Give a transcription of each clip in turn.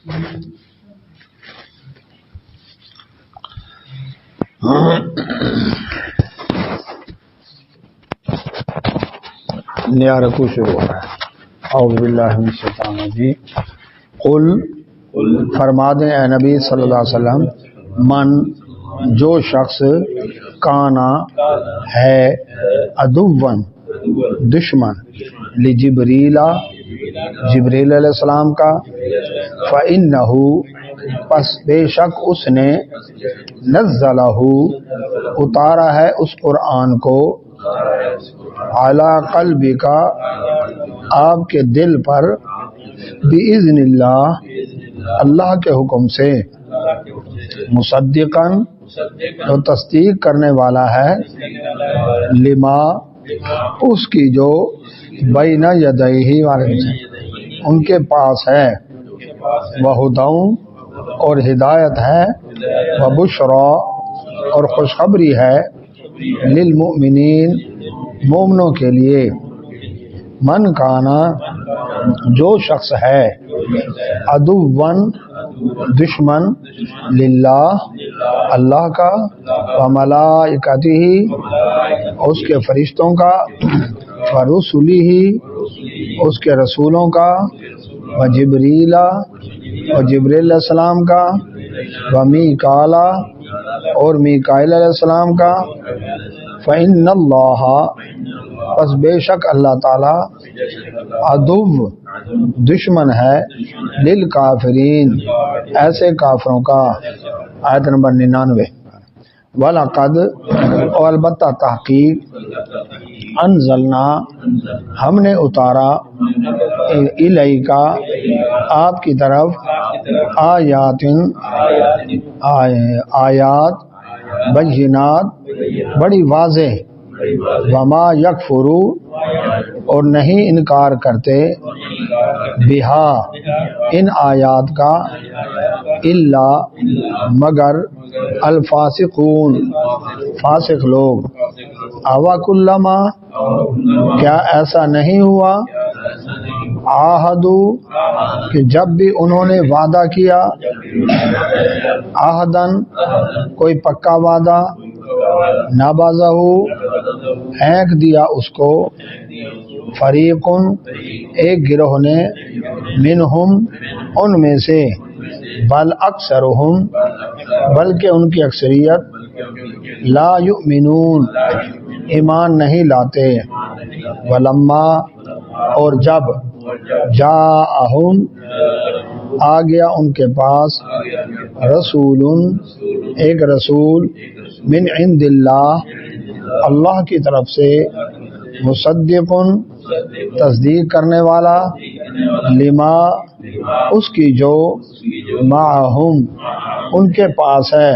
نیا رکوع شروع ہو رہا ہے۔ اعوذ باللہ من الشیطان الرجیم۔ قل فرما دیں اے نبی صلی اللہ علیہ وسلم، من جو شخص کانا ہے عدوًا دشمن لجبریل جبریل علیہ السلام کا، فإنہ پس بے شک اس نے نزلہ اتارا ہے اس قرآن کو، علی قلبک آپ کے دل پر، بإذن اللہ اللہ کے حکم سے، مصدقاً تو تصدیق کرنے والا ہے، لما اس کی جو بین یدیہ ان کے پاس ہے، وہدی اور ہدایت ہے، وبشری اور خوشخبری ہے، للمؤمنین مومنوں کے لیے، من کانا جو شخص ہے، عدوًا دشمن، للہ اللہ کا، وملائکتہ اس کے فرشتوں کا، ورسلہ اس کے رسولوں کا، وجبریل اور جبریل علیہ السلام کا، ومیکال اور میکائیل علیہ السلام کا، فإن اللہ پس بے شک اللہ تعالی، عدو دشمن ہے، للکافرین ایسے کافروں کا۔ آیت نمبر 99۔ وَلَقَدْ اور البتہ تحقیق، انزلنا ہم نے اتارا، الیکا آپ کی طرف، آیات آیات بینات بڑی واضح، وما یکفر اور نہیں انکار کرتے، بہا ان آیات کا، الا مگر، الفاسقون فاسق لوگ، اوا کلما کیا ایسا نہیں ہوا، عاہدو کہ جب بھی انہوں نے وعدہ کیا، عہدن کوئی پکا وعدہ، نبذہ پھینک دیا اس کو، فریقن ایک گروہ نے، منہم ان میں سے، بل اکثرہم بلکہ ان کی اکثریت، لا یؤمنون ایمان نہیں لاتے، ولما اور جب، جاءہم آ گیا ان کے پاس، رسول ایک رسول، من عند اللہ اللہ کی طرف سے، مصدق تصدیق کرنے والا، لما اس کی جو، معہم ان کے پاس ہے،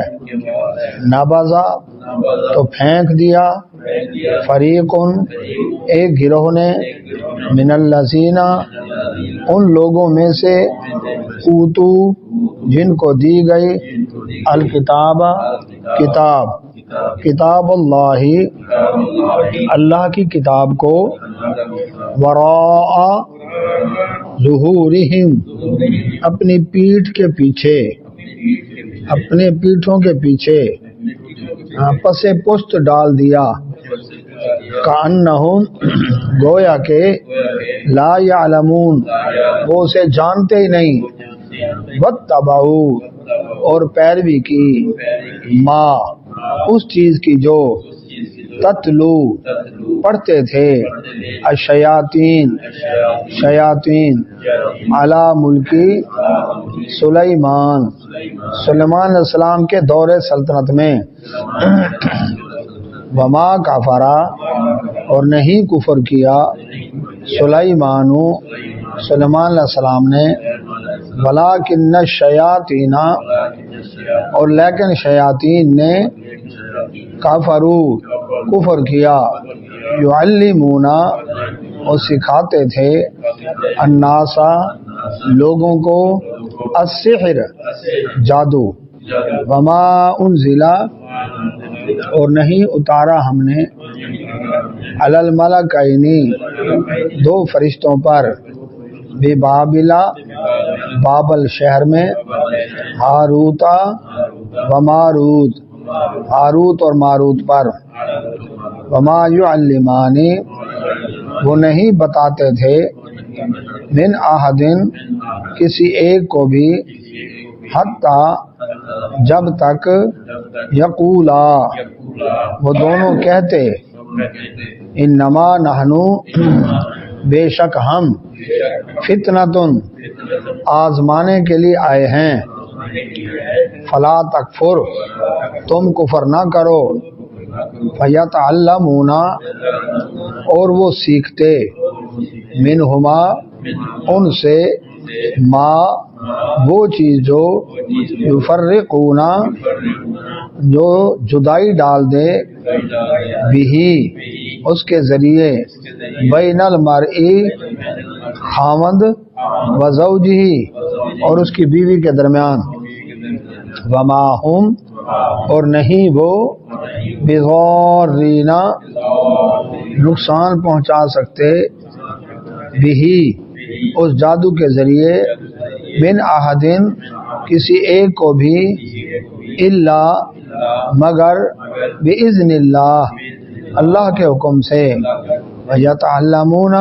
نبذہ تو پھینک دیا، فریقن ایک گروہ نے، من الذین ان لوگوں میں سے، اوتو جن کو دی گئی، الکتاب کتاب، کتاب اللہ اللہ کی کتاب کو، وراء ظہورہم اپنی پیٹھ کے پیچھے، اپنے پیٹھوں کے پیچھے، پس پشت ڈال دیا، کأنہم گویا کہ، لا یعلمون وہ اسے جانتے ہی نہیں، واتبعوا اور پیروی کی، ما اس چیز کی جو، تتلو پڑھتے تھے، الشیاطین شیاطین، علی ملکی سلیمان سلیمان علیہ السلام کے دور سلطنت میں، وما کفرا اور نہیں کفر کیا، سلیمان سلیمان علیہ السلام نے، ولکن الشیاطین اور لیکن شیاطین نے، کفروا کفر کیا، یعلمون اور سکھاتے تھے، الناس لوگوں کو، السحر جادو، وما انزل اور نہیں اتارا ہم نے، علی الملکین دو فرشتوں پر، بے بابلا بابل شہر میں، ہاروتا و ماروت ہاروت اور ماروت پر، وما یعلمانی وہ نہیں بتاتے تھے، من احدن کسی ایک کو بھی، حتی جب تک، یقولا وہ دونوں کہتے، انما نحنو بے شک ہم، فتنتن آزمانے کے لیے آئے ہیں، فلا تکفر تم کفر نہ کرو، فیتعلمون اور وہ سیکھتے، منہما ان سے، ما وہ چیز جو، یفرقون جو جدائی ڈال دے، بہی اس کے ذریعے، بین المرئی خاوند و زوجہ اور اس کی بیوی کے درمیان، وما ہم اور نہیں وہ، بضارین نقصان پہنچا سکتے، بہی اس جادو کے ذریعے، من احدن کسی ایک کو بھی، الا مگر، باذن اللہ اللہ کے حکم سے، ویتعلمون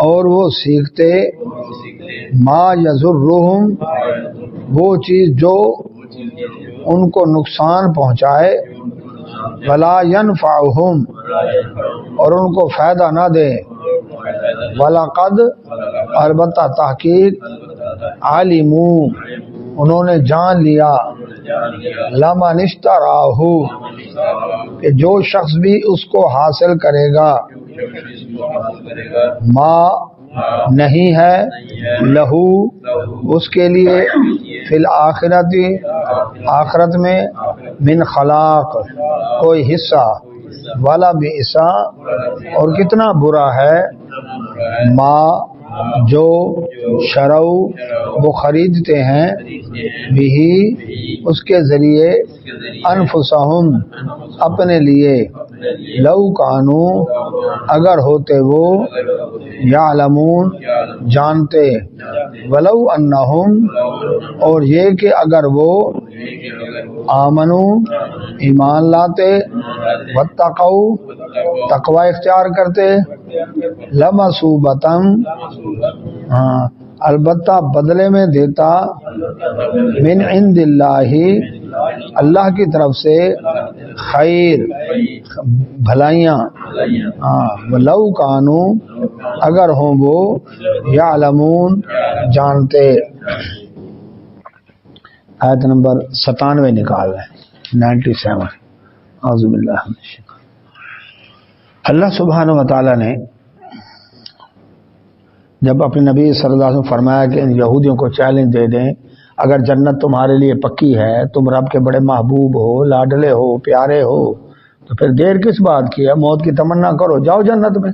اور وہ سیکھتے، ما یضرہم وہ چیز جو ان کو نقصان پہنچائے، ولا ینفعہم اور ان کو فائدہ نہ دے، وَلَقَدْ البتہ تحقیق، عَلِمُوا انہوں نے جان لیا، لَمَنِ اشْتَرَاهُ کہ جو شخص بھی اس کو حاصل کرے گا، ما نہیں ہے، لہو اس کے لیے، فی الآخرت آخرت میں، من خلاق کوئی حصہ، والا بئس اور کتنا برا ہے، ما جو شرو وہ خریدتے ہیں، بھی اس کے ذریعے، انفسہم اپنے لیے، لو کانو اگر ہوتے وہ، یعلمون جانتے، ولو انہم اور یہ کہ اگر وہ، آمنو ایمان لاتے، واتقوا تقوی اختیار کرتے، لمثوبتاً البتہ بدلے میں دیتا، من عند اللہ اللہ کی طرف سے، خیر بھلائیاں، لو کانو اگر ہوں وہ، یعلمون جانتے۔ آیت نمبر 97 نکال ہے، 97۔ اعوذ باللہ من الشیطان۔ اللہ سبحانہ و تعالی نے جب اپنے نبی صلی اللہ علیہ وسلم فرمایا کہ ان یہودیوں کو چیلنج دے دیں، اگر جنت تمہارے لیے پکی ہے، تم رب کے بڑے محبوب ہو، لاڈلے ہو، پیارے ہو، تو پھر دیر کس بات کی ہے، موت کی تمنا کرو، جاؤ جنت میں۔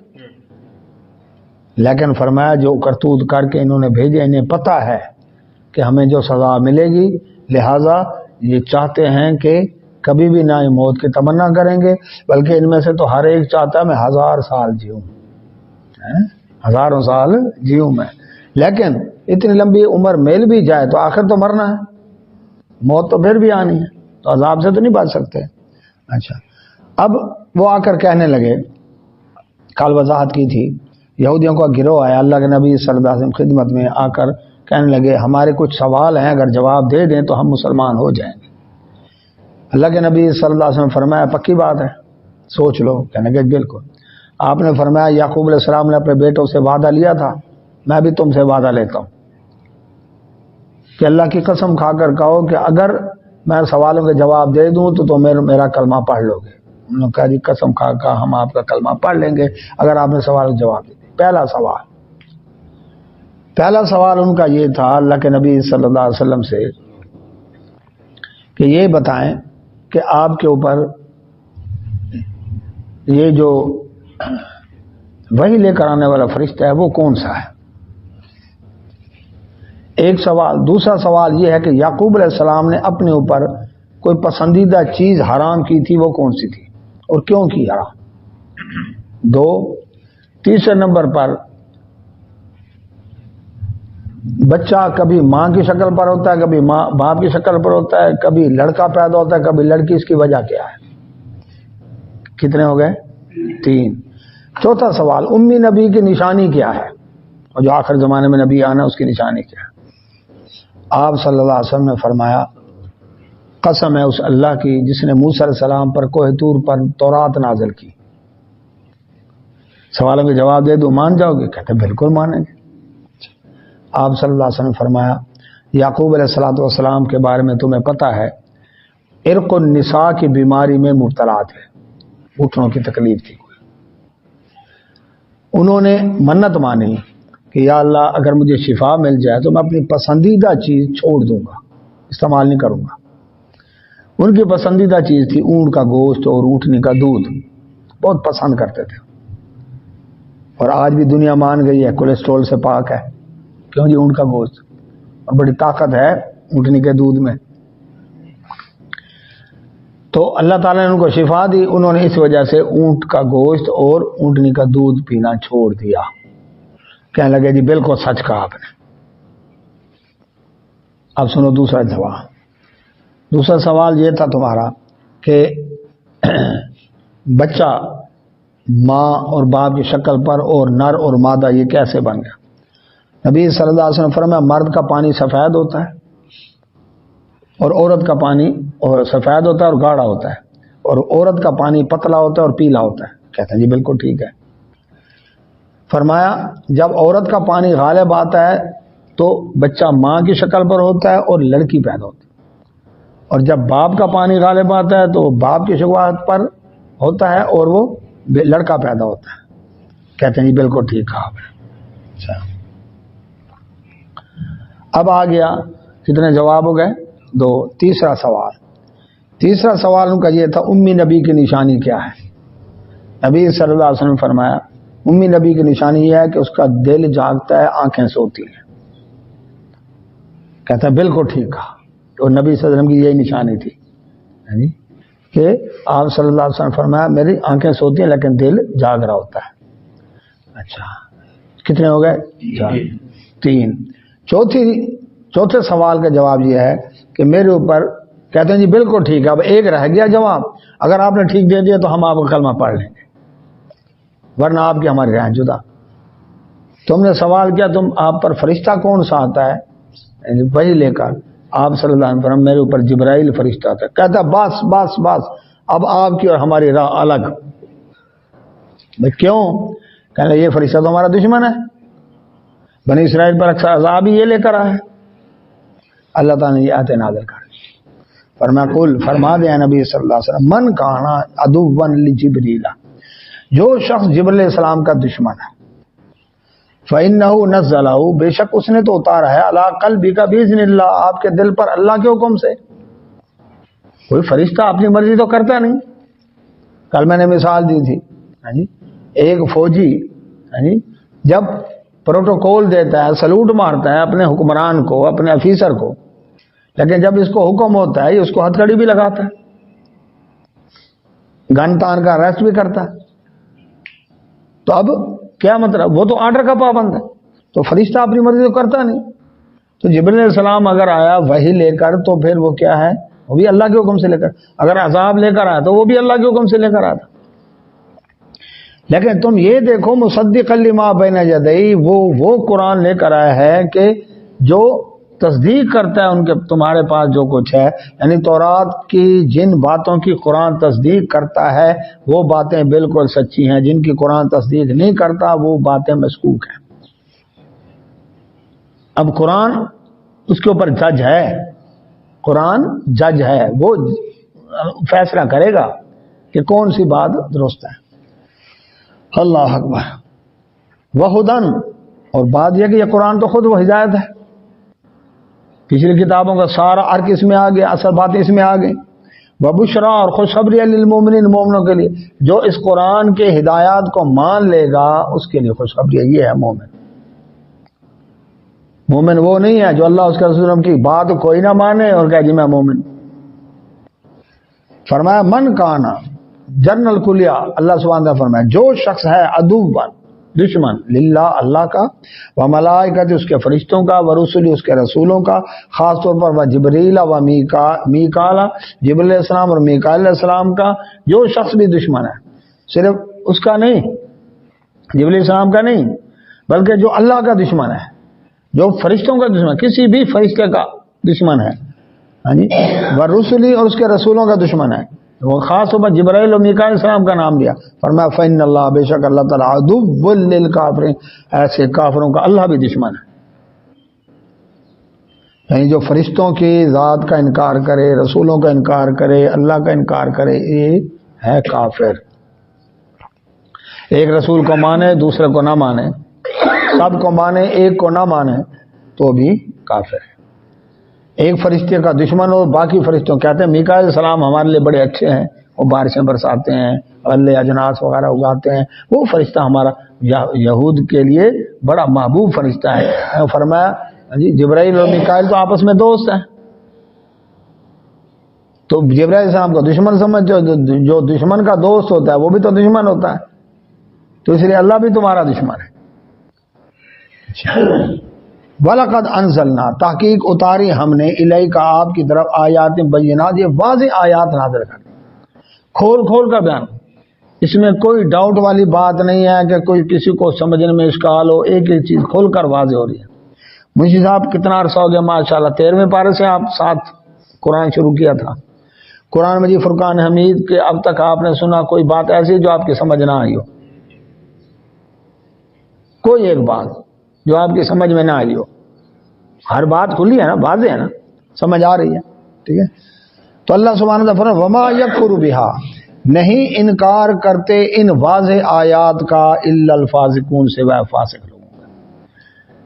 لیکن فرمایا جو کرتوت کر کے انہوں نے بھیجے، انہیں پتہ ہے کہ ہمیں جو سزا ملے گی، لہٰذا یہ چاہتے ہیں کہ کبھی بھی نہ موت کی تمنا کریں گے، بلکہ ان میں سے تو ہر ایک چاہتا ہے میں 1000 سال جیوں، 1000 سال جیوں میں، لیکن اتنی لمبی عمر مل بھی جائے تو آخر تو مرنا ہے، موت تو پھر بھی آنی ہے، تو عذاب سے تو نہیں بچ سکتے۔ اچھا، اب وہ آ کر کہنے لگے، کل وضاحت کی تھی، یہودیوں کا گروہ آیا اللہ کے نبی صلی اللہ علیہ وسلم خدمت میں، آ کر کہنے لگے ہمارے کچھ سوال ہیں، اگر جواب دے دیں تو ہم مسلمان ہو جائیں گے۔ اللہ کے نبی صلی اللہ علیہ وسلم فرمایا پکی بات ہے، سوچ لو۔ کہنے لگے بالکل۔ آپ نے فرمایا یعقوب علیہ السلام نے اپنے بیٹوں سے وعدہ لیا تھا، میں بھی تم سے وعدہ لیتا ہوں کہ اللہ کی قسم کھا کر کہو کہ اگر میں سوالوں کے جواب دے دوں تو میرا کلمہ پڑھ لو گے۔ انہوں نے کہا جی قسم کھا کر ہم آپ کا کلمہ پڑھ لیں گے اگر آپ نے سوال کا جواب دے دیا۔ پہلا سوال ان کا یہ تھا اللہ کے نبی صلی اللہ علیہ وسلم سے کہ یہ بتائیں کہ آپ کے اوپر یہ جو وحی لے کر آنے والا فرشتہ ہے وہ کون سا ہے، ایک سوال۔ دوسرا سوال یہ ہے کہ یعقوب علیہ السلام نے اپنے اوپر کوئی پسندیدہ چیز حرام کی تھی، وہ کون سی تھی اور کیوں کی حرام؟ 2۔ تیسرے نمبر پر بچہ کبھی ماں کی شکل پر ہوتا ہے، کبھی باپ کی شکل پر ہوتا ہے، کبھی لڑکا پیدا ہوتا ہے، کبھی لڑکی. اس کی وجہ کیا ہے؟ کتنے ہو گئے؟ 3. چوتھا سوال، امی نبی کی نشانی کیا ہے؟ اور جو آخر زمانے میں نبی آنا اس کی نشانی کیا ہے؟ آپ صلی اللہ علیہ وسلم نے فرمایا قسم ہے اس اللہ کی جس نے موسیٰ علیہ السلام پر کوہ طور پر تورات نازل کی. سوالوں کے جواب دے دو، مان جاؤ گے؟ کہتے بالکل مانیں گے. آپ صلی اللہ علیہ وسلم نے فرمایا یعقوب علیہ السلام کے بارے میں تمہیں پتہ ہے عرق النساء کی بیماری میں مبتلا تھے، گھٹنوں کی تکلیف تھی. انہوں نے منت مانی کہ یا اللہ اگر مجھے شفا مل جائے تو میں اپنی پسندیدہ چیز چھوڑ دوں گا، استعمال نہیں کروں گا. ان کی پسندیدہ چیز تھی اونٹ کا گوشت اور اونٹنی کا دودھ، بہت پسند کرتے تھے. اور آج بھی دنیا مان گئی ہے کولیسٹرول سے پاک ہے. کیوں جی؟ اونٹ کا گوشت، اور بڑی طاقت ہے اونٹنی کے دودھ میں. تو اللہ تعالیٰ نے ان کو شفا دی، انہوں نے اس وجہ سے اونٹ کا گوشت اور اونٹنی کا دودھ پینا چھوڑ دیا. کہنے لگے جی بالکل سچ کہا آپ نے. اب سنو دوسرا جواب. دوسرا سوال یہ تھا تمہارا کہ بچہ ماں اور باپ کی شکل پر اور نر اور مادہ یہ کیسے بن گیا؟ نبی صلی اللہ علیہ وسلم نے فرمایا مرد کا پانی سفید ہوتا ہے اور عورت کا پانی اور سفید ہوتا ہے اور گاڑھا ہوتا ہے، اور عورت کا پانی پتلا ہوتا ہے اور پیلا ہوتا ہے. کہتے ہیں جی بالکل ٹھیک ہے. فرمایا جب عورت کا پانی غالب آتا ہے تو بچہ ماں کی شکل پر ہوتا ہے اور لڑکی پیدا ہوتی ہے، اور جب باپ کا پانی غالب آتا ہے تو باپ کی شکل پر ہوتا ہے اور وہ لڑکا پیدا ہوتا ہے. کہتے ہیں جی بالکل ٹھیک کہا آپ نے. اچھا اب آ گیا، کتنے جواب ہو گئے؟ 2. تیسرا سوال ان کا یہ تھا امی نبی کی نشانی کیا ہے؟ نبی صلی اللہ علیہ وسلم نے فرمایا امی نبی کی نشانی یہ ہے کہ اس کا دل جاگتا ہے، آنکھیں سوتی ہیں. کہتا ہے بالکل ٹھیک کہا. اور نبی صلی اللہ علیہ وسلم کی یہی نشانی تھی کہ آپ صلی اللہ علیہ وسلم نے فرمایا میری آنکھیں سوتی ہیں لیکن دل جاگ رہا ہوتا ہے. اچھا کتنے ہو گئے؟ 3. چوتھے سوال کا جواب یہ ہے کہ میرے اوپر، کہتے ہیں جی بالکل ٹھیک ہے. اب ایک رہ گیا جواب، اگر آپ نے ٹھیک دے دیا تو ہم آپ کا کلمہ پڑھ لیں گے، ورنہ آپ کی ہماری رائے جدا. تم نے سوال کیا تم آپ پر فرشتہ کون سا آتا ہے؟ وہی لے کر آپ صلی اللہ علیہ وسلم میرے اوپر جبرائیل فرشتہ آتا ہے. کہتا بس اب آپ کی اور ہماری راہ الگ. بھائی کیوں؟ کہنے یہ فرشتہ تو ہمارا دشمن ہے، بنی اسرائیل پر اکثر عذاب ہی یہ لے کر آیا ہے. اللہ تعالیٰ نے یہ آیت نازل کر فرما دیا نبی صلی اللہ علیہ وسلم من کان عدوا لجبریل، جو شخص جبریل علیہ السلام کا دشمن ہے، فإنہ نزلہ، بے شک اس نے تو اتارا ہے، علی قلبک بإذن اللہ، آپ کے دل پر اللہ کے حکم سے. کوئی فرشتہ اپنی مرضی تو کرتا نہیں. کل میں نے مثال دی تھی ایک فوجی جب پروٹوکول دیتا ہے، سلوٹ مارتا ہے اپنے حکمران کو، اپنے افیسر کو، لیکن جب اس کو حکم ہوتا ہے اس کو ہتھ کڑی بھی لگاتا ہے، گن تان کا ریسٹ بھی کرتا ہے. تو اب کیا مطلب؟ وہ تو آرڈر کا پابند ہے. تو فرشتہ اپنی مرضی تو کرتا نہیں. تو جبریل علیہ السلام اگر آیا وحی لے کر تو پھر وہ کیا ہے؟ وہ بھی اللہ کے حکم سے لے کر. اگر عذاب لے کر آیا تو وہ بھی اللہ کے حکم سے لے کر آتا. لیکن تم یہ دیکھو مصدقا لما بین یدیہ، وہ قرآن لے کر آیا ہے کہ جو تصدیق کرتا ہے ان کے تمہارے پاس جو کچھ ہے، یعنی تورات کی جن باتوں کی قرآن تصدیق کرتا ہے وہ باتیں بالکل سچی ہیں، جن کی قرآن تصدیق نہیں کرتا وہ باتیں مشکوک ہیں. اب قرآن اس کے اوپر جج ہے، قرآن جج ہے، وہ فیصلہ کرے گا کہ کون سی بات درست ہے. اللہ اکبر. وہدن، اور بات یہ کہ یہ قرآن تو خود وہ ہدایت ہے. پچھلی کتابوں کا سارا ارک اس میں آ گیا، اصل باتیں اس میں آ گئی. وبشرا، اور خوشخبری للمومنین، مومنوں کے لیے. جو اس قرآن کے ہدایات کو مان لے گا اس کے لیے خوشخبری یہ ہے مومن. مومن وہ نہیں ہے جو اللہ اس کے رسول کی بات کوئی نہ مانے اور کہے جی میں مومن. فرمایا من کانا جنرل کلیہ، اللہ سبحانہ وتعالی فرمایا جو شخص ہے عدوان دشمن، للہ اللہ کا، و ملائکۃ اس کے فرشتوں کا، و رسول اس کے رسولوں کا، خاص طور پر و جبریل و میکال جبریل علیہ السلام اور میکائیل علیہ السلام کا. جو شخص بھی دشمن ہے، صرف اس کا نہیں، جبریل علیہ السلام کا نہیں، بلکہ جو اللہ کا دشمن ہے، جو فرشتوں کا دشمن، کسی بھی فرشتے کا دشمن ہے، ہاں جی، و رسولی اور اس کے رسولوں کا دشمن ہے. وہ خاص طور پر جبرائیل اور میکائیل السلام کا نام لیا، فرمایا فإن اللہ، بے شک اللہ تعالیٰ، عدو للکافرین، ایسے کافروں کا اللہ بھی دشمن ہے. یعنی جو فرشتوں کی ذات کا انکار کرے، رسولوں کا انکار کرے، اللہ کا انکار کرے، یہ ہے کافر. ایک رسول کو مانے دوسرے کو نہ مانے، سب کو مانے ایک کو نہ مانے، تو بھی کافر ہے. ایک فرشتے کا دشمن ہو، باقی فرشتوں کہتے ہیں میکائیل السلام ہمارے لیے بڑے اچھے ہیں، وہ بارشیں برساتے ہیں، غلے اجناس وغیرہ اگاتے ہیں، وہ فرشتہ ہمارا یہود کے لیے بڑا محبوب فرشتہ ہے. فرمایا جی جبرائیل اور میکائیل تو آپس میں دوست ہیں، تو جبرائیل السلام کو دشمن سمجھو، جو دشمن کا دوست ہوتا ہے وہ بھی تو دشمن ہوتا ہے، تو اس لیے اللہ بھی تمہارا دشمن ہے. وَلَقَدْ أَنزَلْنَا، تحقیق اتاری ہم نے، الیک آپ کی طرف، آیات بینات، یہ واضح آیات نازل کر دی، کھول کھول کر بیان. اس میں کوئی ڈاؤٹ والی بات نہیں ہے کہ کوئی کسی کو سمجھنے میں اشکال ہو، ایک ایک چیز کھول کر واضح ہو رہی ہے. منشی صاحب کتنا عرصہ ہو گیا ماشاءاللہ، 13ویں پارے سے آپ ساتھ قرآن شروع کیا تھا. قرآن مجید فرقان حمید کے اب تک آپ نے سنا کوئی بات ایسی جو آپ کی سمجھ نہ آئی ہو؟ کوئی ایک بات جو آپ کی سمجھ میں نہ آئی ہو؟ ہر بات کھلی ہے نا، واضح ہے نا، سمجھ آ رہی ہے، ٹھیک ہے. تو اللہ سبحانہ وتعالی فرماتا ہے وما یکفر بہا، نہیں انکار کرتے ان واضح آیات کا الا الفاسقون، سوائے فاسق لوگوں کا.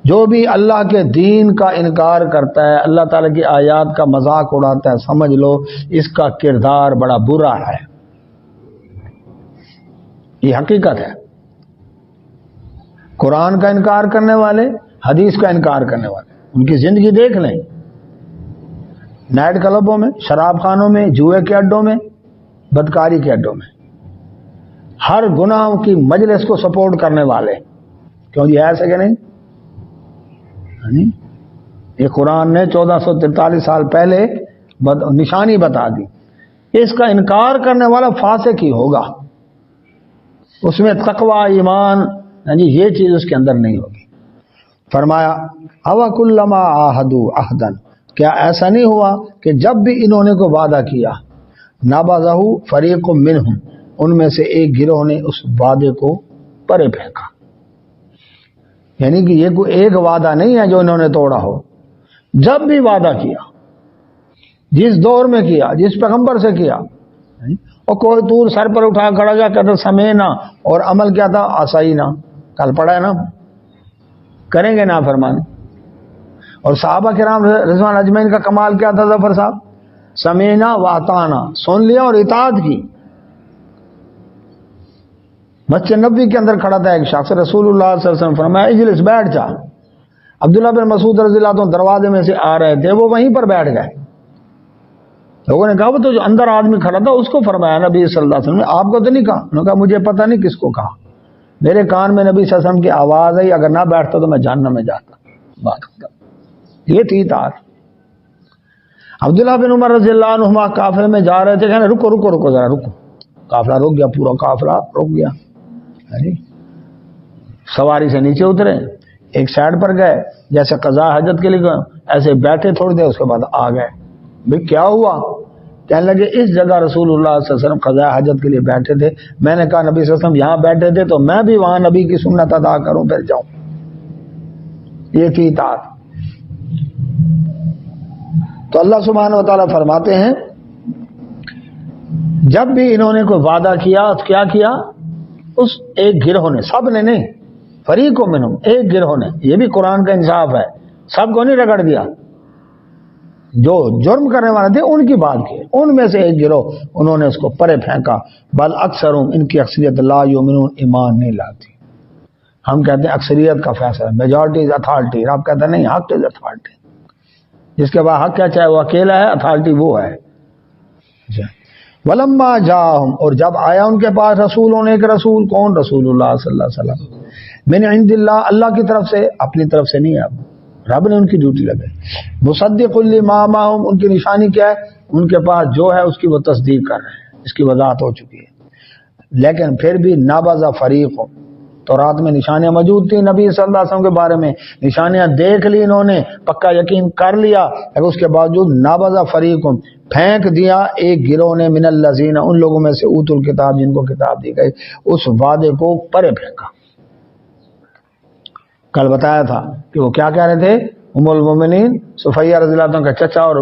جو بھی اللہ کے دین کا انکار کرتا ہے، اللہ تعالیٰ کی آیات کا مذاق اڑاتا ہے، سمجھ لو اس کا کردار بڑا برا ہے. یہ حقیقت ہے. قرآن کا انکار کرنے والے، حدیث کا انکار کرنے والے، ان کی زندگی دیکھ لیں، نائٹ کلبوں میں، شراب خانوں میں، جوئے کے اڈوں میں، بدکاری کے اڈوں میں، ہر گناہ کی مجلس کو سپورٹ کرنے والے. کیوں جی ایسے کہ نہیں؟ یہ قرآن نے 1443 سال پہلے نشانی بتا دی. اس کا انکار کرنے والا فاسق ہی ہوگا، اس میں تقوی، ایمان، یہ چیز اس کے اندر نہیں ہوگی. فرمایا اَوَ كُلَّمَا عَاهَدُوا عَهْدًا، کیا ایسا نہیں ہوا کہ جب بھی انہوں نے کوئی وعدہ کیا، نَبَذَهُ فَرِيقٌ مِّنْهُمْ، ان میں سے ایک گروہ نے اس وعدے کو پرے پھینکا. یعنی کہ یہ کوئی ایک وعدہ نہیں ہے جو انہوں نے توڑا ہو، جب بھی وعدہ کیا، جس دور میں کیا، جس پیغمبر سے کیا، اور کوئی طور سر پر اٹھا کھڑا گیا کہتا سمینا، اور عمل کیا تھا آسائینا، کل پڑھا ہے نا، کریں گے نافرمانی. اور صحابہ کرام رضوان اجمعین کا کمال کیا تھا ظفر صاحب؟ سمینا و اطعنا، سن لیا اور اطاعت کی. مسجد نبوی کے اندر کھڑا تھا ایک شخص، رسول اللہ صلی اللہ علیہ وسلم فرمایا اجلس، بیٹھ جا. عبداللہ بن مسعود رضی اللہ عنہ دروازے میں سے آ رہے تھے، وہ وہیں پر بیٹھ گئے. لوگوں نے کہا وہ تو جو اندر آدمی کھڑا تھا اس کو فرمایا نبی صلی اللہ علیہ وسلم نے، آپ کو تو نہیں کہا؟ انہوں نے کہا مجھے پتہ نہیں کس کو کہا، میرے کان میں نبی صلی اللہ علیہ وسلم کی آواز آئی، اگر نہ بیٹھتا تو میں جہنم میں جاتا. بات ختم. یہ تھی اطاعت. عبداللہ بن عمر رضی اللہ عنہما قافلے میں جا رہے تھے، کہنے رکو رکو رکو ذرا رکو. قافلہ رک گیا، پورا قافلہ رک گیا. سواری سے نیچے اترے، ایک سائڈ پر گئے، جیسے قضاء حاجت کے لیے گئے، ایسے بیٹھے تھوڑی دیر، اس کے بعد آ گئے. بھئی کیا ہوا؟ کہنے لگے اس جگہ رسول اللہ صلی اللہ علیہ وسلم قضاء حاجت کے لیے بیٹھے تھے، میں نے کہا نبی صلی اللہ علیہ وسلم یہاں بیٹھے تھے تو میں بھی وہاں نبی کی سنت ادا کروں پھر جاؤں. یہ تھی اطاعت. تو اللہ سبحانہ و تعالیٰ فرماتے ہیں جب بھی انہوں نے کوئی وعدہ کیا تو کیا کیا؟ اس ایک گروہ نے، سب نے نہیں، فریق منہم، ایک گروہ نے. یہ بھی قرآن کا انصاف ہے، سب کو نہیں رگڑ دیا. جو جرم کرنے والے تھے ان کی بات کی، ان میں سے ایک گروہ انہوں نے اس کو پرے پھینکا. بل اکثرهم، ان کی اکثریت لا یؤمنون، ایمان نہیں لاتی. ہم کہتے ہیں اکثریت کا فیصلہ، میجورٹی از اتھارٹی. آپ کہتے ہیں نہیں، حق از اتھارٹی. جس کے بعد حق کیا، چاہے وہ اکیلا ہے، اتھارٹی وہ ہے. ولما جاءہم، اور جب آیا ان کے پاس رسولوں نے ایک رسول، کون؟ رسول اللہ صلی اللہ علیہ وسلم. من عند اللہ، اللہ کی طرف سے، اپنی طرف سے نہیں ہے، اب رب نے ان کی ڈیوٹی لگائی. مصدق لما معہم، ان کی نشانی کیا ہے؟ ان کے پاس جو ہے اس کی وہ تصدیق کر رہے ہیں، اس کی وضاحت ہو چکی ہے. لیکن پھر بھی نابذ فریق، تو رات میں نشانیاں موجود تھیں نبی صلی اللہ علیہ وسلم کے بارے میں، نشانیاں دیکھ لی انہوں نے، پکا یقین کر لیا، لیکن اس کے باوجود نابذ فریق، پھینک دیا ایک گروہ نے، من الذین، ان لوگوں میں سے اوتوا الکتاب، جن کو کتاب دی گئی، اس وعدے کو پرے پھینکا. کل بتایا تھا کہ وہ کیا کہہ رہے تھے، ام المومنین صفیہ رضی اللہ عنہ کا چچا اور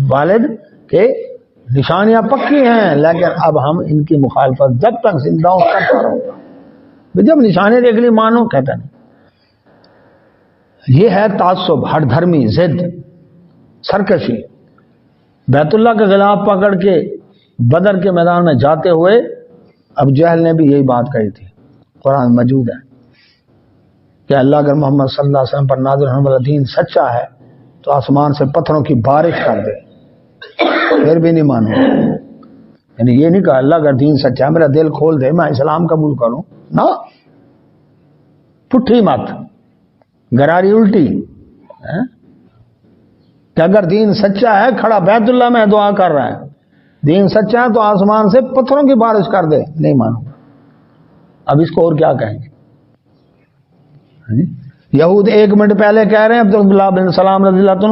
والد کے نشانیاں پکی ہیں، لیکن اب ہم ان کی مخالفت جب تک زندہ ہوں کرتا رہوں گا. جب نشانے دیکھ لی مانو، کہتا نہیں. یہ ہے تعصب، ہر دھرمی، ضد، سرکشی. بیت اللہ کے خلاف پکڑ کے بدر کے میدان میں جاتے ہوئے ابو جہل نے بھی یہی بات کہی تھی، قرآن موجود ہے کہ اللہ اگر محمد صلی اللہ علیہ وسلم پر نازل ہونے والا دین سچا ہے تو آسمان سے پتھروں کی بارش کر دے، پھر بھی نہیں مانو. یعنی یہ نہیں کہا اللہ اگر دین سچا ہے میرا دل کھول دے میں اسلام قبول کروں، نہ پٹھی مت، گراری الٹی. کہ اگر دین سچا ہے، کھڑا بیت اللہ میں دعا کر رہا ہے، دین سچا ہے تو آسمان سے پتھروں کی بارش کر دے، نہیں مانوں. اب اس کو اور کیا کہیں گے؟ یہود ایک منٹ پہلے کہہ رہے ہیں عبداللہ بن سلام رضی اللہ عنہ،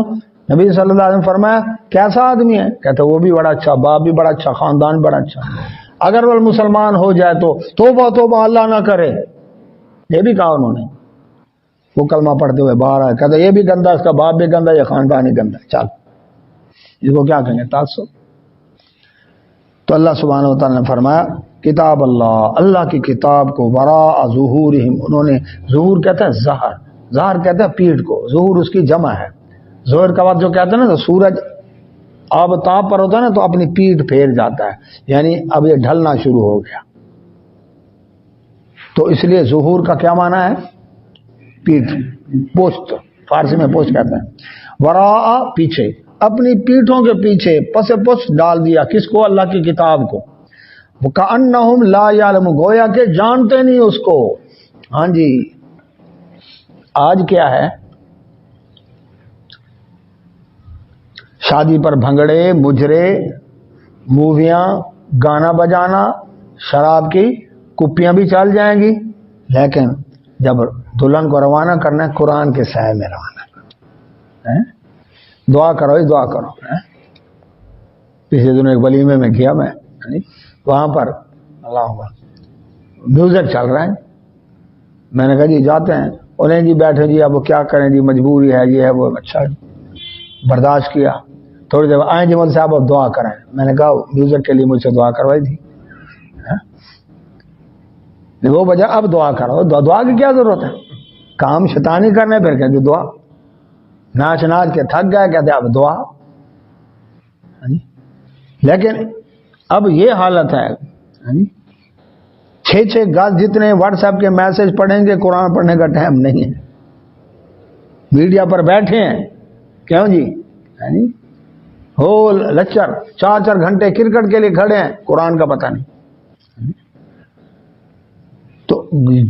نبی صلی اللہ علیہ وسلم فرمایا کیسا آدمی ہے؟ کہتے وہ بھی بڑا اچھا، باپ بھی بڑا اچھا، خاندان بڑا اچھا، اگر وہ مسلمان ہو جائے تو توبہ توبہ اللہ نہ کرے. یہ بھی کہا انہوں نے، وہ کلمہ پڑھتے ہوئے باہر آئے، کہتے یہ بھی گندا، اس کا باپ بھی گندا، یہ خاندان ہی گندا. چل اس کو کیا کہیں گے؟ تعصب. تو اللہ سبحانہ و تعالیٰ نے فرمایا کتاب اللہ، اللہ کی کتاب کو وراء ظہورہم، انہوں نے، ظہور کہتا ہے ظہر، ظہر کہتا ہے پیٹھ کو، ظہور اس کی جمع ہے. ظہر کا وقت جو کہتے ہیں نا، تو سورج آفتاب پر ہوتا ہے نا تو اپنی پیٹھ پھیر جاتا ہے، یعنی اب یہ ڈھلنا شروع ہو گیا. تو اس لیے ظہور کا کیا معنی ہے؟ پیٹھ، پشت، فارسی میں پشت کہتے ہیں. وراء پیچھے، اپنی پیٹھوں کے پیچھے پس پشت ڈال دیا، کس کو؟ اللہ کی کتاب کو. وَكَأَنَّهُمْ لَا يَعْلَمُونَ، گویا کہ جانتے نہیں اس کو. ہاں جی، آج کیا ہے؟ شادی پر بھنگڑے، مجرے، موویاں، گانا بجانا، شراب کی کپیاں بھی چل جائیں گی، لیکن جب دلہن کو روانہ کرنا ہے قرآن کے سائے میں روانہ کرنا. دعا کرو، دعا کرو. پچھلے دنوں ایک ولیمے میں گیا میں، وہاں پر اللہ میوزک چل رہا ہے. میں نے کہا جی جاتے ہیں، انہیں جی بیٹھے جی اب وہ کیا کریں جی، مجبوری ہے، یہ ہے وہ. اچھا برداشت کیا. تھوڑی دیر آئیں جی مول صاحب اب دعا کریں. میں نے کہا میوزک کے لیے مجھ سے دعا کروائی تھی، وہ وجہ اب دعا کرو. دعا کی کیا ضرورت ہے؟ کام شیطانی کرنے پھر کہتے دعا، ناچ ناچ کے تھک گئے کہتے اب دعا. لیکن اب یہ حالت ہے، 6 گز جتنے واٹس ایپ کے میسج پڑھیں گے، قرآن پڑھنے کا ٹائم نہیں ہے. میڈیا پر بیٹھے ہیں، کیوں جی؟ ہو لیکچر 4 گھنٹے کرکٹ کے لیے کھڑے ہیں، قرآن کا پتہ نہیں. تو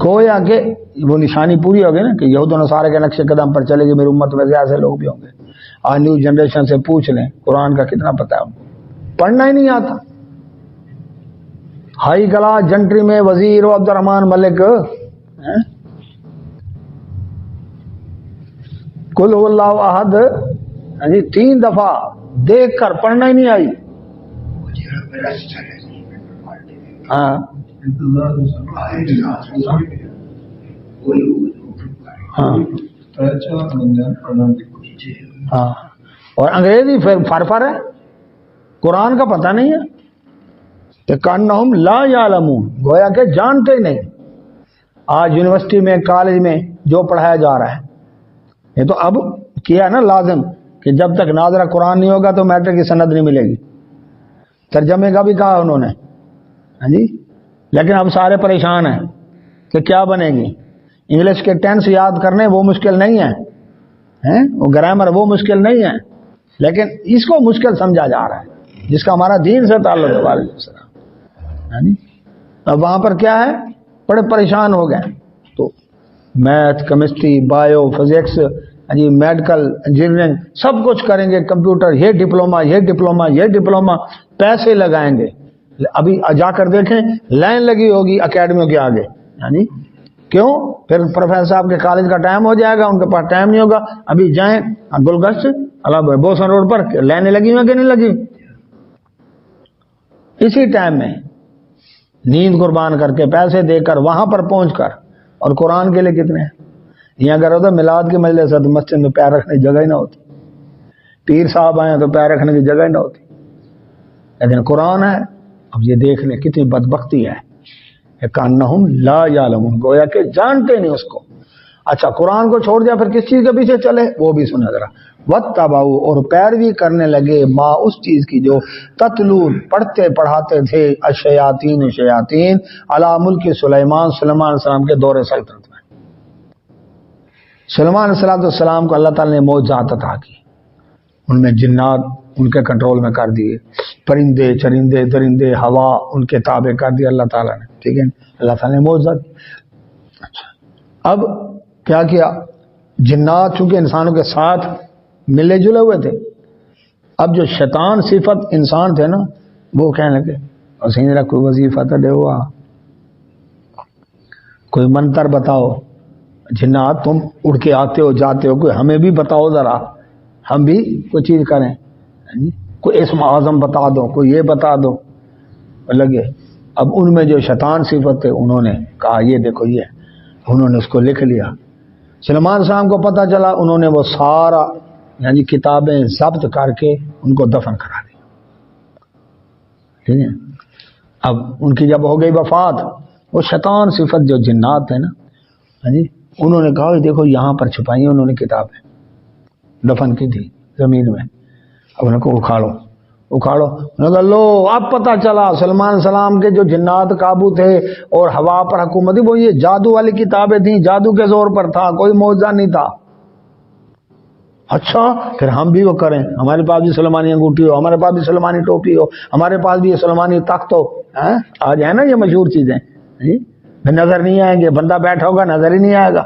گویا کہ وہ نشانی پوری ہو گئی نا کہ یہود و نصارے کے نقش قدم پر چلے گی میری امت میں، ایسے لوگ بھی ہوں گے. آج نیو جنریشن سے پوچھ لیں قرآن کا کتنا پتہ ہے ان کو، پڑھنا ہی نہیں آتا. ہائی کلاس جنٹری میں وزیر و عبد الرحمان ملک قل هو اللہ احد 3 دفعہ دیکھ کر پڑھنا ہی نہیں آئی. ہاں ہاں، اور انگریزی فرفر ہے، قرآن کا پتہ نہیں ہے. کہ کانہم لا یعلمون، گویا کہ جانتے ہی نہیں. آج یونیورسٹی میں، کالج میں جو پڑھایا جا رہا ہے، یہ تو اب کیا نا لازم کہ جب تک ناظرہ قرآن نہیں ہوگا تو میٹرک کی سند نہیں ملے گی. ترجمے کا بھی کہا انہوں نے. ہاں جی، لیکن اب سارے پریشان ہیں کہ کیا بنے گی. انگلش کے ٹینس یاد کرنے وہ مشکل نہیں ہے، وہ گرامر وہ مشکل نہیں ہے، لیکن اس کو مشکل سمجھا جا رہا ہے جس کا ہمارا دین سے تعلق ہے. وعلیکم السلام. اب وہاں پر کیا ہے، بڑے پریشان ہو گئے. تو میتھ، کیمسٹری، بایو، فزکس، جی میڈیکل، انجینئرنگ سب کچھ کریں گے، کمپیوٹر، یہ ڈپلوما، یہ ڈپلوما، یہ ڈپلوما، پیسے لگائیں گے. ابھی جا کر دیکھیں لائن لگی ہوگی اکیڈمیوں کے آگے. یعنی کیوں؟ پھر پروفیسر صاحب کے کالج کا ٹائم ہو جائے گا، ان کے پاس ٹائم نہیں ہوگا. ابھی جائیں گلگشت بوسن روڈ پر لائنیں لگی ہوئی کہ نہیں لگی؟ اسی ٹائم میں نیند قربان کر کے پیسے دے کر وہاں پر پہنچ کر. اور قرآن کے لیے کتنے ہیں؟ یہ اگر ہوتا میلاد کی مجلس ہے تو مسجد میں پیر رکھنے کی جگہ ہی نہ ہوتی، پیر صاحب آئے تو پیر رکھنے کی جگہ ہی نہ ہوتی. لیکن قرآن ہے. اب یہ دیکھ لیں کتنی بدبختی ہے، کانہم لا یعلمون، گویا کہ جانتے نہیں اس کو. اچھا قرآن کو چھوڑ دیا، پھر کس چیز کے پیچھے چلے وہ بھی سنا ذرا. واتبعوا، اور پیروی کرنے لگے، ما اس چیز کی جو تتلو پڑھتے پڑھاتے تھے، الشیاطین شیاطین، علی ملک سلیمان، سلیمان علیہ السلام کے دور سلطنت میں. سلیمان علیہ السلام کو اللہ تعالیٰ نے معجزات عطا کی، ان میں جنات ان کے کنٹرول میں کر دیے، پرندے چرندے درندے ہوا ان کے تابع کر دیا اللہ تعالیٰ نے. ٹھیک ہے، اللہ تعالیٰ نے معجزات. اچھا اب کیا کیا؟ جنات چونکہ انسانوں کے ساتھ ملے جلے ہوئے تھے، اب جو شیطان صفت انسان تھے نا وہ کہنے لگے اور سنجھا کوئی وظیفہ تو دے ہوا، کوئی منتر بتاؤ. جنات تم اڑ کے آتے ہو جاتے ہو، کوئی ہمیں بھی بتاؤ ذرا، ہم بھی کوئی چیز کریں، کوئی اسم اعظم بتا دو، کوئی یہ بتا دو. لگے اب ان میں جو شیطان صفت تھے انہوں نے کہا یہ دیکھو یہ، انہوں نے اس کو لکھ لیا. سلیمان صاحب کو پتہ چلا، انہوں نے وہ سارا یعنی کتابیں ضبط کر کے ان کو دفن کرا دی. ٹھیک ہے، اب ان کی جب ہو گئی وفات، وہ شیطان صفت جو جنات تھے نا جی، انہوں نے کہا دیکھو یہاں پر چھپائی انہوں نے کتابیں، دفن کی تھی زمین میں. اب انہوں کو اکھاڑو. انہوں نے کہا لو اب پتہ چلا سلمان السلام کے جو جنات قابو تھے اور ہوا پر حکومت تھی، وہ یہ جادو والی کتابیں تھیں، جادو کے زور پر تھا، کوئی معجزہ نہیں تھا. اچھا پھر ہم بھی وہ کریں، ہمارے پاس بھی سلمانی انگوٹھی ہو، ہمارے پاس بھی سلمانی ٹوپی ہو، ہمارے پاس بھی یہ سلمانی تخت ہو. آج ہے نا یہ مشہور چیزیں، نظر نہیں آئیں گے، بندہ بیٹھا ہوگا نظر ہی نہیں آئے گا.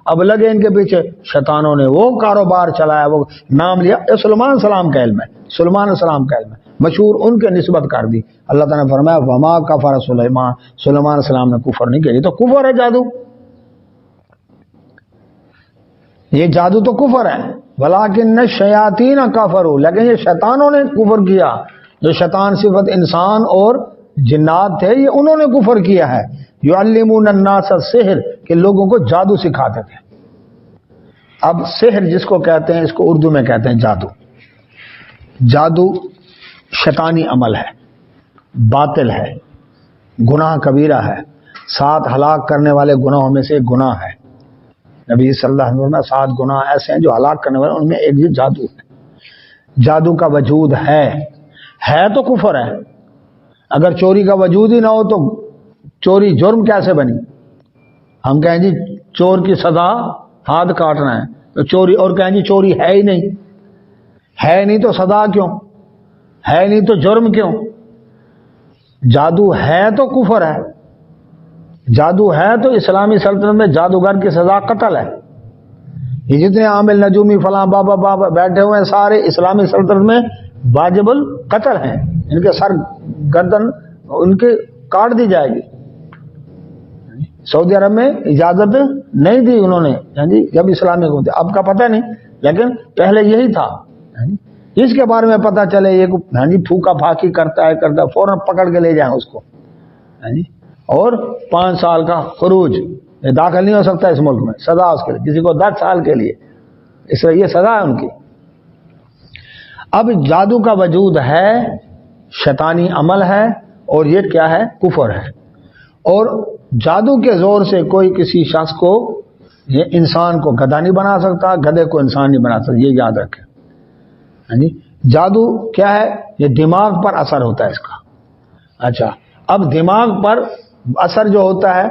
اب لگے ان کے پیچھے، شیطانوں نے وہ کاروبار چلایا، وہ نام لیا سلیمان السلام کا علم ہے، سلیمان السلام کا علم ہے، مشہور ان کے نسبت کر دی. اللہ تعالیٰ نے فرمایا وما کفر سلیمان، سلیمان السلام نے کفر نہیں کیا. یہ تو کفر ہے، جادو، یہ جادو تو کفر ہے. ولیکن الشیاطین کفروا، لیکن یہ شیطانوں نے کفر کیا. جو شیطان صفت انسان اور جنات تھے یہ انہوں نے کفر کیا ہے. یعلمون الناس السحر، کہ لوگوں کو جادو سکھاتے تھے. اب سحر جس کو کہتے ہیں اس کو اردو میں کہتے ہیں جادو. جادو شیطانی عمل ہے، باطل ہے، گناہ کبیرہ ہے، 7 ہلاک کرنے والے گناہوں میں سے ایک گناہ ہے. نبی صلی اللہ علیہ وسلم 7 گناہ ایسے ہیں جو ہلاک کرنے والے، ان میں ایک یہ جادو ہے. جادو کا وجود ہے تو کفر ہے. اگر چوری کا وجود ہی نہ ہو تو چوری جرم کیسے بنی؟ ہم کہیں جی چور کی سزا ہاتھ کاٹنا ہے تو چوری، اور کہیں جی چوری ہے ہی نہیں، ہے نہیں تو سزا کیوں؟ ہے نہیں تو جرم کیوں؟ جادو ہے تو کفر ہے. جادو ہے تو اسلامی سلطنت میں جادوگر کی سزا قتل ہے. یہ جتنے عامل نجومی فلاں بابا بیٹھے ہوئے ہیں سارے اسلامی سلطنت میں واجب القتل ہیں. ان کے سر گردن ان کے کاٹ دی جائے گی. سعودی عرب میں اجازت نہیں دی انہوں نے جب اسلامی حکومت، اب کا پتہ نہیں لیکن پہلے یہی تھا. اس کے بارے میں پتہ چلے یہ پھوکا پھاکی کرتا ہے فوراً پکڑ کے لے جائیں اس کو، اور 5 سال کا خروج، یہ داخل نہیں ہو سکتا اس ملک میں. سزا اس کے لیے، کسی کو 10 سال کے لیے، اس لیے یہ سزا ہے ان کی. اب جادو کا وجود ہے، شیطانی عمل ہے، اور یہ کیا ہے؟ کفر ہے. اور جادو کے زور سے کوئی کسی شخص کو، یہ انسان کو گدھا نہیں بنا سکتا، گدھے کو انسان نہیں بنا سکتا، یہ یاد رکھیں. جادو کیا ہے؟ یہ دماغ پر اثر ہوتا ہے اس کا. اچھا اب دماغ پر اثر جو ہوتا ہے،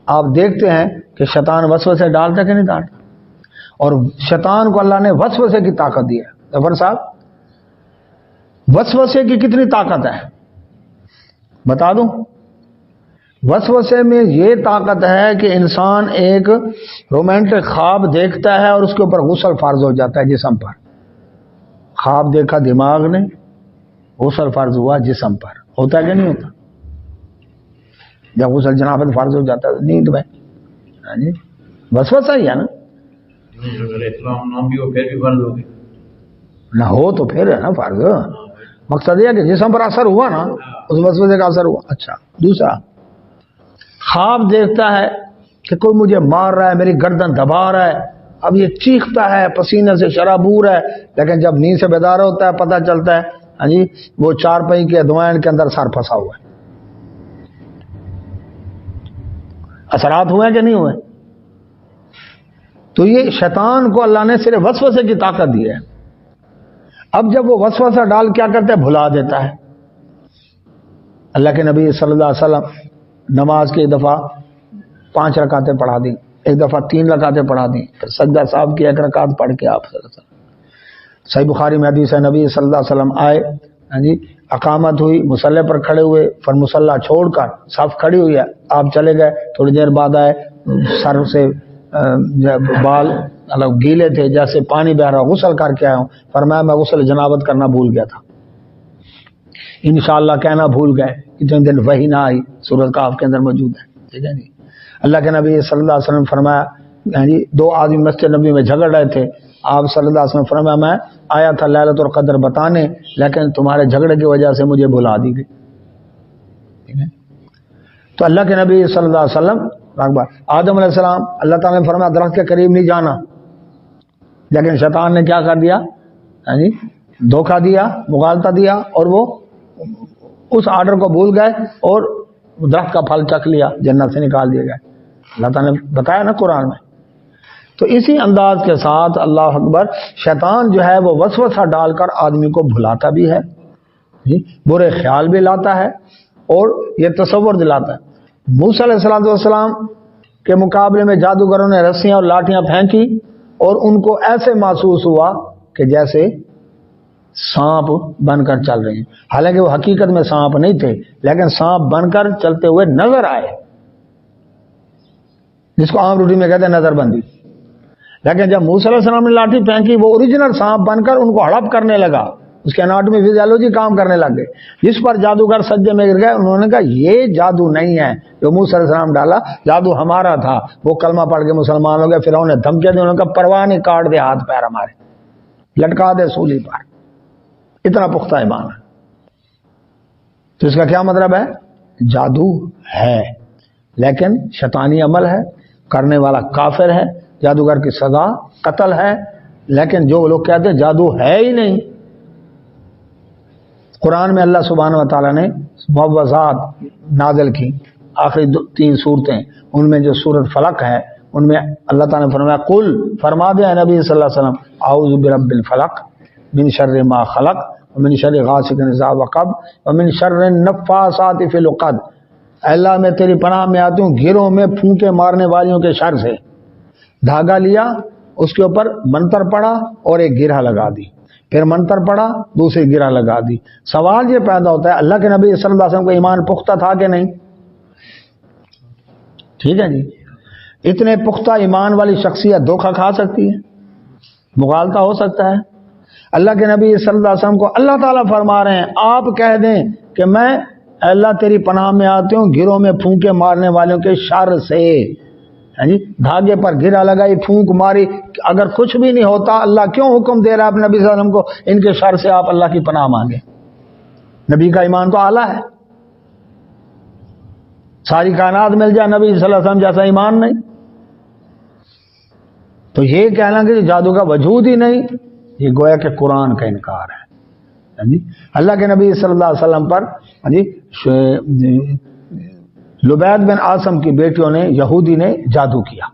آپ دیکھتے ہیں کہ شیطان وسوسے ڈالتا کہ نہیں ڈالتا، اور شیطان کو اللہ نے وسوسے کی طاقت دی ہے. ظفر صاحب وسوسے کی کتنی طاقت ہے بتا دوں؟ وسوسے میں یہ طاقت ہے کہ انسان ایک رومانٹک خواب دیکھتا ہے اور اس کے اوپر غسل فرض ہو جاتا ہے جسم پر. خواب دیکھا دماغ نے, غسل فرض ہوا جسم پر. ہوتا ہے کہ نہیں ہوتا؟ جب غسل جنابت فرض ہو جاتا ہے نیند میں, ہاں جی وسوسہ ہی ہے نا. نہ ہو تو پھر ہے نا فرض. مقصد یہ ہے کہ جسم پر اثر ہوا نا, اس وسوسے کا اثر ہوا. اچھا دوسرا, خواب دیکھتا ہے کہ کوئی مجھے مار رہا ہے, میری گردن دبا رہا ہے, اب یہ چیختا ہے, پسینے سے شرابور ہے, لیکن جب نیند سے بیدار ہوتا ہے پتہ چلتا ہے ہاں جی وہ چارپائی کے دوائن کے اندر سر پھنسا ہوا ہے. اثرات ہوئے کہ نہیں ہوئے؟ تو یہ شیطان کو اللہ نے صرف وسوسے کی طاقت دی ہے. اب جب وہ وسوسہ ڈال کیا کرتا ہے, بھلا دیتا ہے. اللہ کے نبی صلی اللہ علیہ وسلم نماز کی ایک دفعہ 5 رکعتیں پڑھا دیں, ایک دفعہ 3 رکعتیں پڑھا دیں, پھر سجدہ صاحب کی 1 رکعت پڑھ کے آپ صلی اللہ علیہ وسلم صحیح بخاری میں حدیث ہے, نبی صلی اللہ علیہ وسلم آئے ہاں جی اقامت ہوئی, مصلی پر کھڑے ہوئے, پھر مصلی چھوڑ کر صف کھڑی ہوئی ہے, آپ چلے گئے, تھوڑی دیر بعد آئے, سر سے بال مطلب گیلے تھے جیسے پانی بہ رہا, غسل کر کے آیا ہوں. فرمایا میں غسل جنابت کرنا بھول گیا تھا, انشاءاللہ کہنا بھول گئے. اتنے دن وحی نہ آئی, سورۃ کہف کے اندر موجود ہے. ٹھیک ہے جی. اللہ کے نبی صلی اللہ علیہ وسلم فرمایا جی 2 آدمی مسجد نبی میں جھگڑ رہے تھے, آپ صلی اللہ علیہ وسلم فرمایا میں آیا تھا لیلۃ القدر بتانے, لیکن تمہارے جھگڑے کی وجہ سے مجھے بھلا دی گئی. ٹھیک ہے. تو اللہ کے نبی صلی اللہ علیہ وسلم آدم علیہ السلام اللہ تعالیٰ نے فرمایا درخت کے قریب نہیں جانا, لیکن شیطان نے کیا کر دیا ہاں جی دھوکہ دیا, مغالطہ دیا, اور وہ اس آرڈر کو بھول گئے اور درخت کا پھل چکھ لیا, جنت سے نکال دیے گئے. اللہ تعالیٰ نے بتایا نا قرآن میں. تو اسی انداز کے ساتھ اللہ اکبر شیطان جو ہے وہ وسوسہ ڈال کر آدمی کو بھلاتا بھی ہے, برے خیال بھی لاتا ہے, اور یہ تصور دلاتا ہے. موسیٰ علیہ السلام کے مقابلے میں جادوگروں نے رسیاں اور لاٹیاں پھینکی, اور ان کو ایسے محسوس ہوا کہ جیسے سانپ بن کر چل رہے ہیں. حالانکہ وہ حقیقت میں سانپ نہیں تھے, لیکن سانپ بن کر چلتے ہوئے نظر آئے, جس کو عام روٹی میں کہتے ہیں نظر بندی. لیکن جب موسیٰ علیہ السلام نے لاٹھی پھینکی, وہ اوریجنل سانپ بن کر ان کو ہڑپ کرنے لگا, اس کے اناٹمی فزیالوجی کام کرنے لگ گئے. جس پر جادوگر سجدے میں گر گئے. انہوں نے کہا یہ جادو نہیں ہے جو موسیٰ علیہ السلام ڈالا, جادو ہمارا تھا. وہ کلمہ پڑھ کے مسلمان ہو گئے. فرعون نے دھمکیاں دی, انہوں نے کہا پرواہ نہیں, کاٹ دے ہاتھ پیر ہمارے, لٹکا دے سولی پر. اتنا پختہ ایمان ہے. تو اس کا کیا مطلب ہے؟ جادو ہے لیکن شیطانی عمل ہے, کرنے والا کافر ہے, جادوگر کی سزا قتل ہے. لیکن جو لوگ کہتے ہیں جادو ہے ہی نہیں, قرآن میں اللہ سبحانہ و تعالیٰ نے معوذات نازل کی, آخری 3 صورتیں, ان میں جو سورۃ فلق ہے ان میں اللہ تعالیٰ نے فرمایا قل فرما دے اے نبی صلی اللہ علیہ وسلم اعوذ برب الفلق من شر ما خلق ومن شر غاسق اذا وقب ومن شر النفاثات فی العقد. اللہ میں تیری پناہ میں آتی ہوں گھروں میں پھونکے مارنے والیوں کے شر سے. دھاگا لیا, اس کے اوپر منتر پڑا اور ایک گرہ لگا دی, پھر منتر پڑا دوسری گرہ لگا دی. سوال یہ پیدا ہوتا ہے اللہ کے نبی صلی اللہ علیہ وسلم کو ایمان پختہ تھا کہ نہیں؟ ٹھیک ہے جی. اتنے پختہ ایمان والی شخصیت دھوکہ کھا سکتی ہے, مغالطہ ہو سکتا ہے. اللہ کے نبی صلی اللہ علیہ وسلم کو اللہ تعالیٰ فرما رہے ہیں آپ کہہ دیں کہ میں اللہ تیری پناہ میں آتی ہوں گھروں میں پھونکے مارنے والوں کے شر سے. جی دھاگے پر گرا لگائی, پھونک ماری, اگر کچھ بھی نہیں ہوتا اللہ کیوں حکم دے رہا ہے اپنے نبی صلی اللہ علیہ وسلم کو ان کے شر سے آپ اللہ کی پناہ مانگیں؟ نبی کا ایمان تو اعلیٰ ہے. ساری کائنات مل جائے نبی صلی اللہ علیہ وسلم جیسا ایمان نہیں. تو یہ کہنا کہ جادو کا وجود ہی نہیں, یہ گویا کہ قرآن کا انکار ہے. جی اللہ کے نبی صلی اللہ علیہ وسلم پر جی لبید بن عاصم کی بیٹیوں نے, یہودی نے جادو کیا.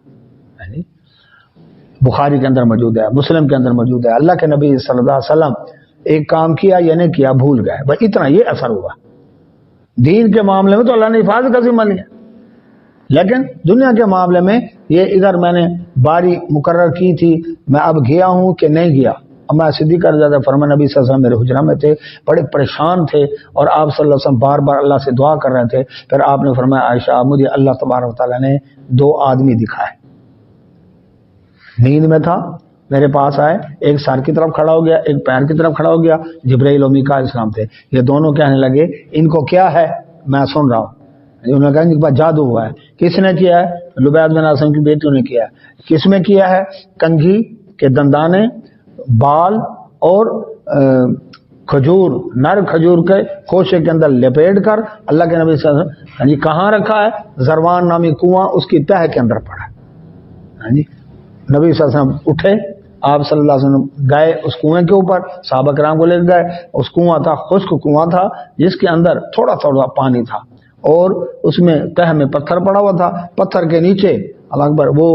بخاری کے اندر موجود ہے, مسلم کے اندر موجود ہے. اللہ کے نبی صلی اللہ علیہ وسلم ایک کام کیا یا نہیں کیا بھول گئے, بس اتنا یہ اثر ہوا. دین کے معاملے میں تو اللہ نے حفاظت کا ذمہ لیا, لیکن دنیا کے معاملے میں یہ ادھر میں نے باری مقرر کی تھی, میں اب گیا ہوں کہ نہیں گیا, اب میں صدیق رضی اللہ عنہ فرمایا نبی صلی اللہ علیہ وسلم میرے حجرہ میں تھے، بڑے پریشان تھے، اور آپ صلی اللہ علیہ وسلم بار بار اللہ سے دعا کر رہے تھے. پھر آپ نے فرمایا عائشہ مجھے اللہ تبارک و تعالیٰ نے 2 آدمی دکھائے. نیند میں تھا، میرے پاس آئے، ایک سر کی طرف کھڑا ہو گیا، ایک پیر کی طرف کھڑا ہو گیا. جبرائیل اور میکائیل السلام تھے. یہ دونوں کہنے لگے ان کو کیا ہے؟ میں سن رہا ہوں. انہوں نے کہا ان کے پاس جادو ہوا ہے. کس نے کیا ہے؟ لبید بن عاصم کی بیٹیوں نے کیا ہے. کس میں کیا ہے؟ کنگھی کے دندانے، بال اور کھجور، نر کھجور کے خوشے کے اندر لپیٹ کر اللہ کے نبی صلی اللہ علیہ وسلم جی کہاں رکھا ہے؟ زروان نامی کنواں، اس کی تہ کے اندر پڑا. ہاں جی نبی صلی اللہ علیہ وسلم اٹھے، آپ صلی اللہ علیہ وسلم گئے اس کنویں کے اوپر، صحابہ کرام کو لے گئے. اس کنواں تھا، خشک کنواں تھا، جس کے اندر تھوڑا تھوڑا پانی تھا، اور اس میں تہ میں پتھر پڑا ہوا تھا. پتھر کے نیچے اللہ اکبر وہ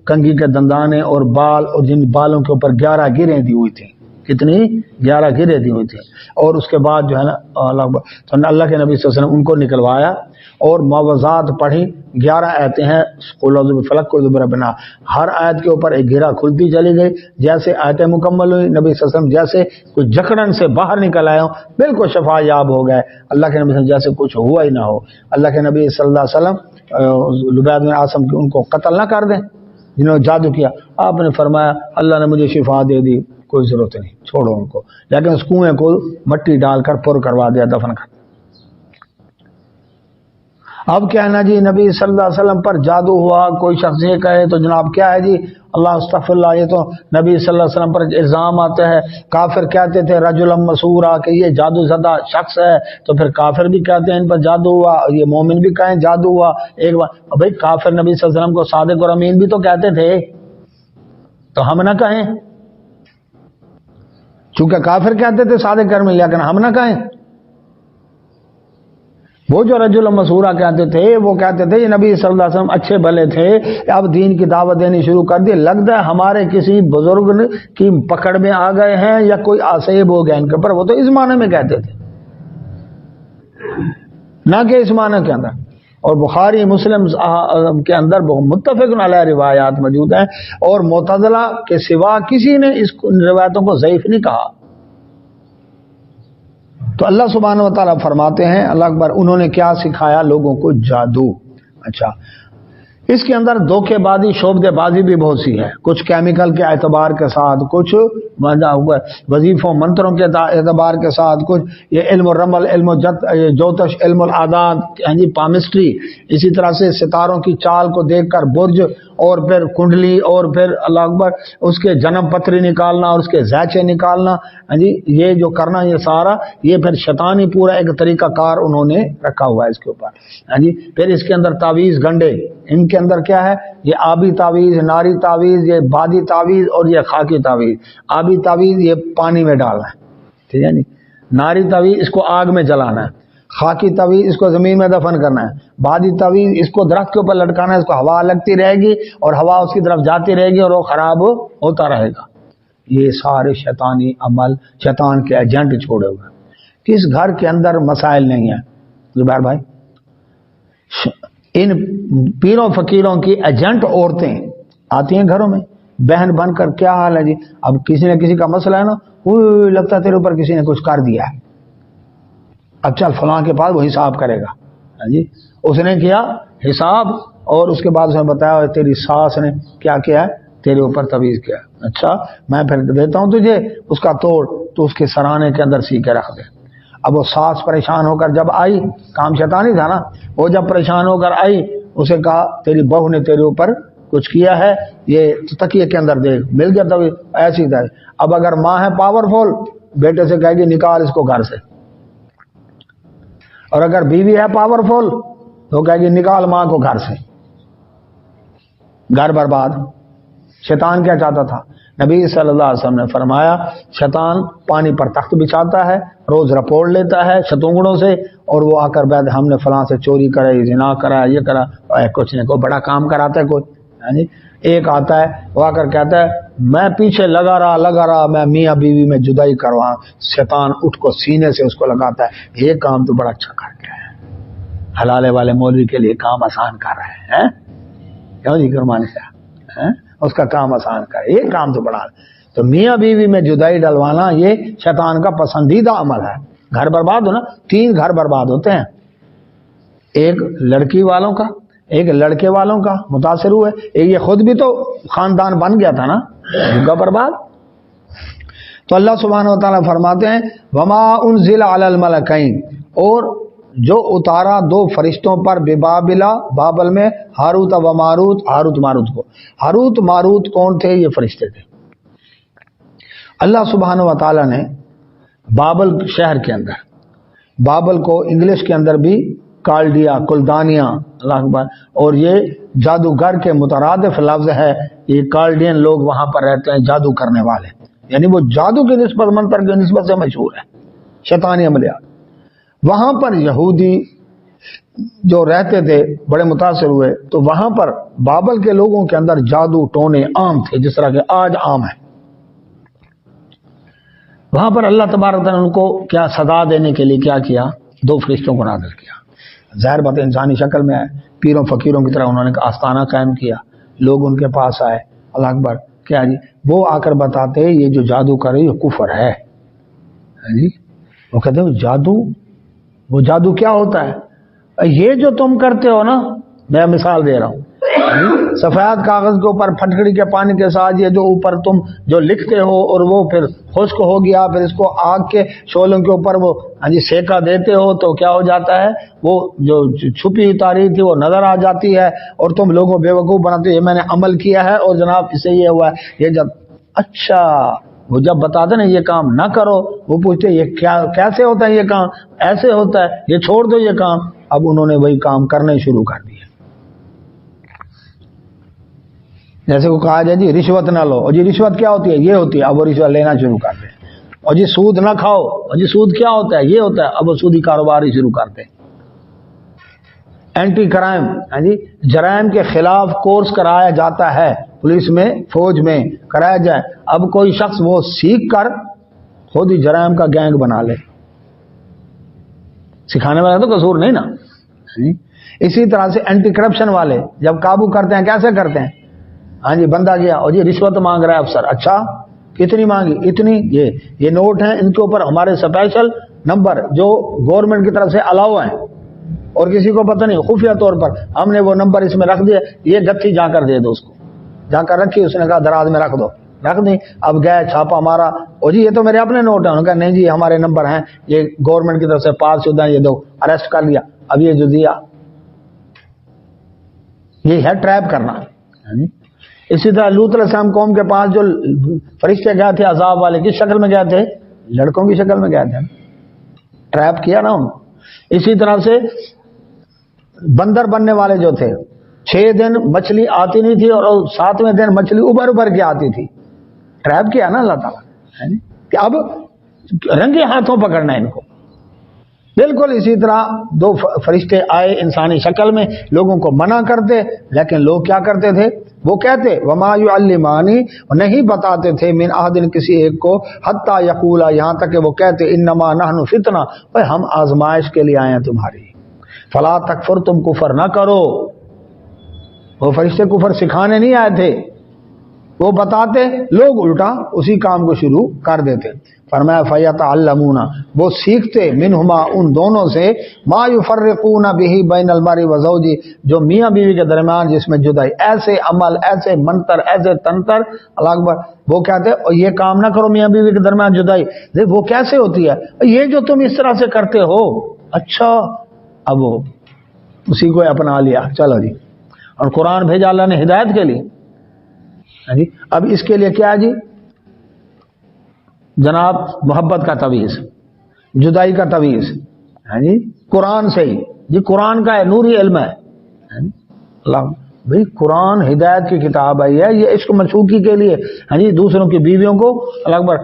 کنگھی کے دندانے اور بال، اور جن بالوں کے اوپر 11 گریں دی ہوئی تھیں. کتنی؟ 11 گریں دی ہوئی تھیں. اور اس کے بعد جو ہے نا اللہ اکبر، تو اللہ کے نبی صلی اللہ علیہ وسلم ان کو نکلوایا اور معوذات پڑھی. 11 آیتیں ہیں، قل اعوذ بفلق قل اعوذ برب الناس. ہر آیت کے اوپر ایک گرہ کھلتی چلی گئی. جیسے آیتیں مکمل ہوئی، نبی صلی اللہ علیہ وسلم جیسے کچھ جکڑن سے باہر نکل آئے ہوں، بالکل شفا یاب ہو گئے. اللہ کے نبی صلی اللہ علیہ وسلم جیسے کچھ ہوا ہی نہ ہو. اللہ کے نبی صلی اللہ علیہ وسلم لبید بن عاصم کی ان کو قتل نہ کر دیں جنہوں نے جادو کیا. آپ نے فرمایا اللہ نے مجھے شفا دے دی، کوئی ضرورت نہیں، چھوڑو ان کو. لیکن اس کنویں کو مٹی ڈال کر پر کروا دیا، دفن کر. اب کیا ہے نا جی نبی صلی اللہ علیہ وسلم پر جادو ہوا، کوئی شخص یہ کہے تو جناب کیا ہے جی اللہ استغفر اللہ، یہ تو نبی صلی اللہ علیہ وسلم پر الزام آتے ہیں. کافر کہتے تھے رجل مسورا کہ یہ جادو زدہ شخص ہے، تو پھر کافر بھی کہتے ہیں ان پر جادو ہوا، یہ مومن بھی کہیں جادو ہوا. ایک بار بھائی کافر نبی صلی اللہ علیہ وسلم کو صادق اور امین بھی تو کہتے تھے، تو ہم نہ کہیں؟ چونکہ کافر کہتے تھے صادق اور امین، لیکن ہم نہ کہیں؟ وہ جو رجل مسورہ کہتے تھے وہ کہتے تھے یہ نبی صلی اللہ علیہ وسلم اچھے بھلے تھے، اب دین کی دعوت دینی شروع کر دی، لگتا ہے ہمارے کسی بزرگ کی پکڑ میں آ گئے ہیں یا کوئی آسیب ہو گیا ان کے پر. وہ تو اس معنی میں کہتے تھے، نہ کہ اس معنی کے اندر. اور بخاری مسلم کے اندر متفق علیہ روایات موجود ہیں، اور معتزلہ کے سوا کسی نے اس روایتوں کو ضعیف نہیں کہا. تو اللہ سبحانہ و تعالیٰ فرماتے ہیں اللہ اکبر انہوں نے کیا سکھایا لوگوں کو؟ جادو. اچھا اس کے اندر دھوکے بازی شعبدے بازی بھی بہت سی ہے، کچھ کیمیکل کے اعتبار کے ساتھ، کچھ وظیفوں منتروں کے اعتبار کے ساتھ، کچھ یہ علم الرمل، علم جوتش، علم العادات، جی پامسٹری. اسی طرح سے ستاروں کی چال کو دیکھ کر برج، اور پھر کنڈلی، اور پھر اللہ اکبر اس کے جنم پتری نکالنا اور اس کے زیچے نکالنا. جی یہ جو کرنا یہ سارا یہ پھر شیطانی پورا ایک طریقہ کار انہوں نے رکھا ہوا ہے اس کے اوپر. جی پھر اس کے اندر تعویذ گنڈے، ان کے اندر کیا ہے؟ یہ آبی تعویذ، ناری تعویذ، یہ بادی تعویذ اور یہ خاکی تعویذ. آبی تعویذ یہ پانی میں ڈالنا ہے، ٹھیک ہے. ناری تعویذ اس کو آگ میں جلانا ہے. خاکی تعویذ اس کو زمین میں دفن کرنا ہے. بادی تعویذ اس کو درخت کے اوپر لٹکانا ہے، اس کو ہوا لگتی رہے گی اور ہوا اس کی طرف جاتی رہے گی اور وہ خراب ہوتا رہے گا. یہ سارے شیطانی عمل شیطان کے ایجنٹ چھوڑے ہوئے. کس گھر کے اندر مسائل نہیں ہیں زبیر بھائی؟ ان پیروں فقیروں کی ایجنٹ عورتیں آتی ہیں گھروں میں بہن بن کر، کیا حال ہے جی؟ اب کسی نے کسی کا مسئلہ ہے نا، لگتا ہے تیرے اوپر کسی نے کچھ کر دیا ہے، اب چل فلاں کے پاس وہ حساب کرے گا. جی اس نے کیا حساب، اور اس کے بعد اس نے بتایا تیری ساس نے کیا کیا ہے، تیرے اوپر تعویذ کیا. اچھا میں پھر دیتا ہوں تجھے اس کا توڑ، تو اس کے سرانے کے اندر سی کے رکھ دے. اب وہ ساس پریشان ہو کر جب آئی، کام شیطانی تھا نا، وہ جب پریشان ہو کر آئی اسے کہا تیری بہو نے تیرے اوپر کچھ کیا ہے، یہ تکیے کے اندر دیکھ، مل گیا تب ایسی تھا. اب اگر ماں ہے پاورفل، بیٹے سے کہے گی نکال اس کو گھر سے، اور اگر بیوی ہے پاورفل تو کہے گی نکال ماں کو گھر سے. گھر برباد. شیطان کیا چاہتا تھا؟ نبی صلی اللہ علیہ وسلم نے فرمایا شیطان پانی پر تخت بچھاتا ہے، روز رپورٹ لیتا ہے شتونگڑوں سے، اور وہ آ کر بیٹھ ہم نے فلاں سے چوری کرائی، زنا کرا، یہ کرا، کچھ نہیں، کوئی بڑا کام کراتا ہے کوئی. ایک آتا ہے وہ آ کر کہتا ہے میں پیچھے لگا رہا میں میاں بیوی میں جدائی کروا. شیطان اٹھ کو سینے سے اس کو لگاتا ہے یہ کام تو بڑا اچھا کر گیا ہے، حلالے والے مولوی کے لیے کام آسان کر رہے ہیں، کیوں جی گرمانی سے اس کا کام آسان کر، یہ کام تو بڑا. تو میاں بیوی میں جدائی ڈلوانا یہ شیطان کا پسندیدہ عمل ہے. گھر برباد ہونا، 3 گھر برباد ہوتے ہیں، ایک لڑکی والوں کا، ایک لڑکے والوں کا متاثر ہوئے، ایک یہ خود بھی تو خاندان بن گیا تھا نا کا برباد. تو اللہ سبحانہ و تعالیٰ فرماتے ہیں وما انزل علی الملکین، اور جو اتارا 2 فرشتوں پر ببابلا، بابل میں، ہاروت و ماروت، ہاروت ماروت کو. ہاروت ماروت کون تھے؟ یہ فرشتے تھے. اللہ سبحانہ و تعالیٰ نے بابل شہر کے اندر، بابل کو انگلش کے اندر بھی کالڈیا، کلدانیہ، اللہ اکبر، اور یہ جادوگر کے مترادف لفظ ہے. یہ کالڈین لوگ وہاں پر رہتے ہیں، جادو کرنے والے، یعنی وہ جادو کی نسبت، منتر کی نسبت سے مشہور ہے، شیطانی عملیات. وہاں پر یہودی جو رہتے تھے بڑے متاثر ہوئے، تو وہاں پر بابل کے لوگوں کے اندر جادو ٹونے عام تھے، جس طرح کہ آج عام ہے. وہاں پر اللہ تبارک تعالیٰ نے ان کو کیا صدا دینے کے لیے کیا کیا؟ 2 فرشتوں کو نازل کیا. ظاہر بات انسانی شکل میں آئے، پیروں فقیروں کی طرح انہوں نے آستانہ قائم کیا، لوگ ان کے پاس آئے، اللہ اکبر، کیا جی وہ آ کر بتاتے یہ جو جادو کرے یہ کفر ہے. جی وہ کہتے ہیں جادو، وہ جادو کیا ہوتا ہے؟ یہ جو تم کرتے ہو نا، میں مثال دے رہا ہوں، سفید کاغذ کے اوپر پھٹکڑی کے پانی کے ساتھ یہ جو اوپر تم جو لکھتے ہو اور وہ پھر خشک ہو گیا، پھر اس کو آگ کے شعلوں کے اوپر وہ سیکا دیتے ہو تو کیا ہو جاتا ہے؟ وہ جو چھپی ہوئی تاریخ تھی وہ نظر آ جاتی ہے اور تم لوگوں بے وقوف بناتے ہو. یہ میں نے عمل کیا ہے اور جناب اس سے یہ ہوا ہے. یہ جب اچھا وہ جب بتاتے نا یہ کام نہ کرو، وہ پوچھتے یہ کیسے ہوتا ہے؟ یہ کام ایسے ہوتا ہے، یہ چھوڑ دو یہ کام. اب انہوں نے وہی کام کرنے شروع کر دیے. جیسے وہ کہا جائے جی رشوت نہ لو، اور جی رشوت کیا ہوتی ہے؟ یہ ہوتی ہے. اب وہ رشوت لینا شروع کر دیں. اور جی سود نہ کھاؤ، اور جی سود کیا ہوتا ہے؟ یہ ہوتا ہے. اب وہ سودی کاروبار ہی شروع کر دیں. اینٹی کرائم، جی جرائم کے خلاف کورس کرایا جاتا ہے، پولیس میں، فوج میں کرایا جائے. اب کوئی شخص وہ سیکھ کر خود ہی جرائم کا گینگ بنا لے، سکھانے والا تو قصور نہیں نا. اسی طرح سے اینٹی کرپشن والے جب قابو کرتے ہیں کیسے کرتے ہیں؟ ہاں جی بندہ گیا اور جی رشوت مانگ رہا ہے افسر، اچھا کتنی مانگی؟ اتنی. یہ نوٹ ہیں، ان کے اوپر ہمارے اسپیشل نمبر جو گورنمنٹ کی طرف سے الاؤ ہیں اور کسی کو پتہ نہیں، خفیہ طور پر ہم نے وہ نمبر اس میں رکھ دیا. یہ گتھی جا کر دے دو اس کو، جا کر رکھی. اس نے کہا دراز میں رکھ دو، رکھ دیں. اب گئے چھاپا مارا، اور جی یہ تو میرے اپنے نوٹ ہیں. انہوں نے کہا نہیں جی ہمارے نمبر ہیں، یہ گورنمنٹ کی طرف سے پاس شدہ ہیں، یہ دو. اریسٹ کر لیا. اب یہ جو دیا یہ ہے ٹریپ کرنا. اسی طرح لوط علیہ السلام قوم کے پاس جو فرشتے گئے تھے عذاب والے، کس شکل میں گئے تھے؟ لڑکوں کی شکل میں گئے تھے، ٹریپ کیا نا انہوں. اسی طرح سے بندر بننے والے جو تھے، 6 دن مچھلی آتی نہیں تھی اور 7ویں دن مچھلی ابھر کے آتی تھی. ٹریپ کیا نا اللہ تعالیٰ کہ اب رنگے ہاتھوں پکڑنا ہے ان کو. بالکل اسی طرح 2 فرشتے آئے انسانی شکل میں، لوگوں کو منع کرتے، لیکن لوگ کیا کرتے تھے؟ وہ کہتے وما یعلمانی، نہیں بتاتے تھے من احد، کسی ایک کو، حتی یقولا، یہاں تک کہ وہ کہتے انما نحن فتنہ، ہم آزمائش کے لیے آئے ہیں تمہاری. فلا تکفر، تم کفر نہ کرو. وہ فرشتے کفر سکھانے نہیں آئے تھے، وہ بتاتے، لوگ الٹا اسی کام کو شروع کر دیتے. فرمایا فیتعلمون، وہ سیکھتے، منہما، ان دونوں سے، ما یفرقون بہ بین المرء وزوجہ، جو میاں بیوی کے درمیان جس میں جدائی، ایسے عمل، ایسے منتر، ایسے تنتر، اللہ اکبر. وہ کہتے یہ کام نہ کرو میاں بیوی کے درمیان جدائی. وہ کیسے ہوتی ہے؟ یہ جو تم اس طرح سے کرتے ہو. اچھا اب وہ اسی کو اپنا لیا، چلو جی. اور قرآن بھیجا اللہ نے ہدایت کے لیے. جی اب اس کے لیے کیا جی؟ جناب محبت کا تویز، جدائی کا تویز، جی قرآن سے ہی. جی قرآن کا ہے، نوری علم ہے. اللہ بھائی قرآن ہدایت کی کتاب آئی ہے، یہ عشق مشوقی کے لیے، ہاں جی دوسروں کی بیویوں کو اللہ اکبر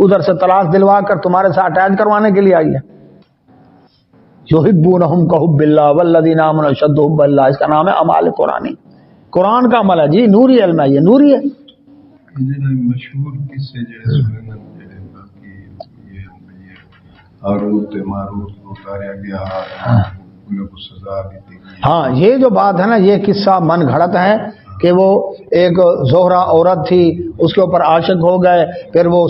ادھر سے طلاق دلوا کر تمہارے ساتھ اٹیچ کروانے کے لیے آئی ہے. یحبونہم کحب اللہ والذین آمنوا اشد حب اللہ، اس کا نام ہے اعمال قرآنی. قرآن کا عمل ہے جی، نوری علم ہے، یہ نوری ہے. مشہور قصے جیسے ہاروت ماروت کو اتاریا گیا، انہیں کو سزا بھی دی گئی. ہاں یہ جو بات ہے نا، یہ قصہ من گھڑت ہے، کہ وہ ایک زہرا عورت تھی، اس کے اوپر عاشق ہو گئے، پھر وہ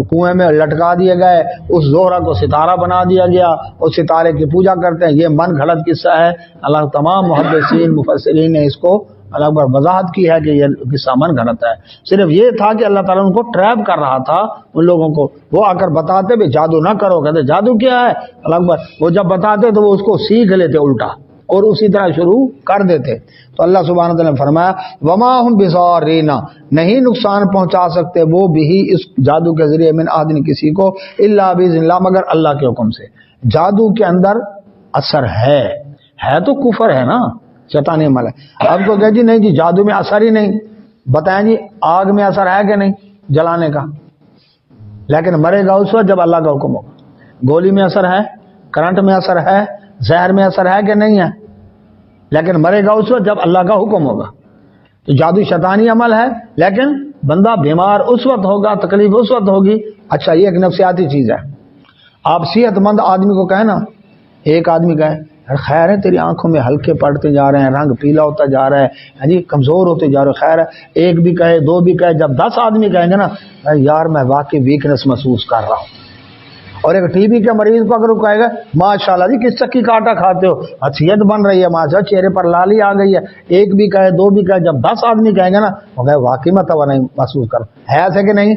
کنویں میں لٹکا دیے گئے، اس زہرا کو ستارہ بنا دیا گیا، اس ستارے کی پوجا کرتے ہیں۔ یہ من گھڑت قصہ ہے۔ اللہ تمام محدثین مفسرین نے اس کو الگ بار وضاحت کی ہے کہ یہ قصہ من گھڑت ہے۔ صرف یہ تھا کہ اللہ تعالیٰ ان کو ٹریپ کر رہا تھا، ان لوگوں کو۔ وہ آ کر بتاتے بھی جادو نہ کرو، کہتے جادو کیا ہے الگ بار۔ وہ جب بتاتے تو وہ اس کو سیکھ لیتے الٹا اور اسی طرح شروع کر دیتے۔ تو اللہ سبحانہ وتعالیٰ نے فرمایا وما ہم بضارین، نہیں نقصان پہنچا سکتے وہ بھی اس جادو کے ذریعے من آدمی کسی کو الا باذن اللہ، مگر اللہ کے حکم سے۔ جادو کے اندر اثر ہے تو کفر ہے نا، شیطانی عمل ہے۔ اب کو کہ جی نہیں جی جادو میں اثر ہی نہیں، بتائیں جی آگ میں اثر ہے کہ نہیں جلانے کا؟ لیکن مرے گا اس وقت جب اللہ کا حکم ہوگا۔ گولی میں اثر ہے، کرنٹ میں اثر ہے، زہر میں اثر ہے کہ نہیں ہے؟ لیکن مرے گا اس وقت جب اللہ کا حکم ہوگا۔ تو جادو شیطانی عمل ہے، لیکن بندہ بیمار اس وقت ہوگا، تکلیف اس وقت ہوگی۔ اچھا یہ ایک نفسیاتی چیز ہے۔ آپ صحت مند آدمی کو کہیں نا، ایک آدمی کہے خیر ہے تیری آنکھوں میں ہلکے پڑتے جا رہے ہیں، رنگ پیلا ہوتا جا رہا ہے جی، کمزور ہوتے جا رہے، خیر ہے، ایک بھی کہے دو بھی کہے، جب 10 آدمی کہیں گے نا یار میں واقعی ویکنس محسوس کر رہا ہوں۔ اور ایک ٹی بی کے مریض کو اگر وہ کہے گا ماشاءاللہ جی کس چکی کا آٹا کھاتے ہو، حیثیت بن رہی ہے ماشاءاللہ، چہرے پر لالی آ گئی ہے، ایک بھی کہے دو بھی کہے، جب 10 آدمی کہیں گے نا وہ کہے واقعی میں توانائی محسوس کر رہا ہوں۔ ہے ایسے کہ نہیں؟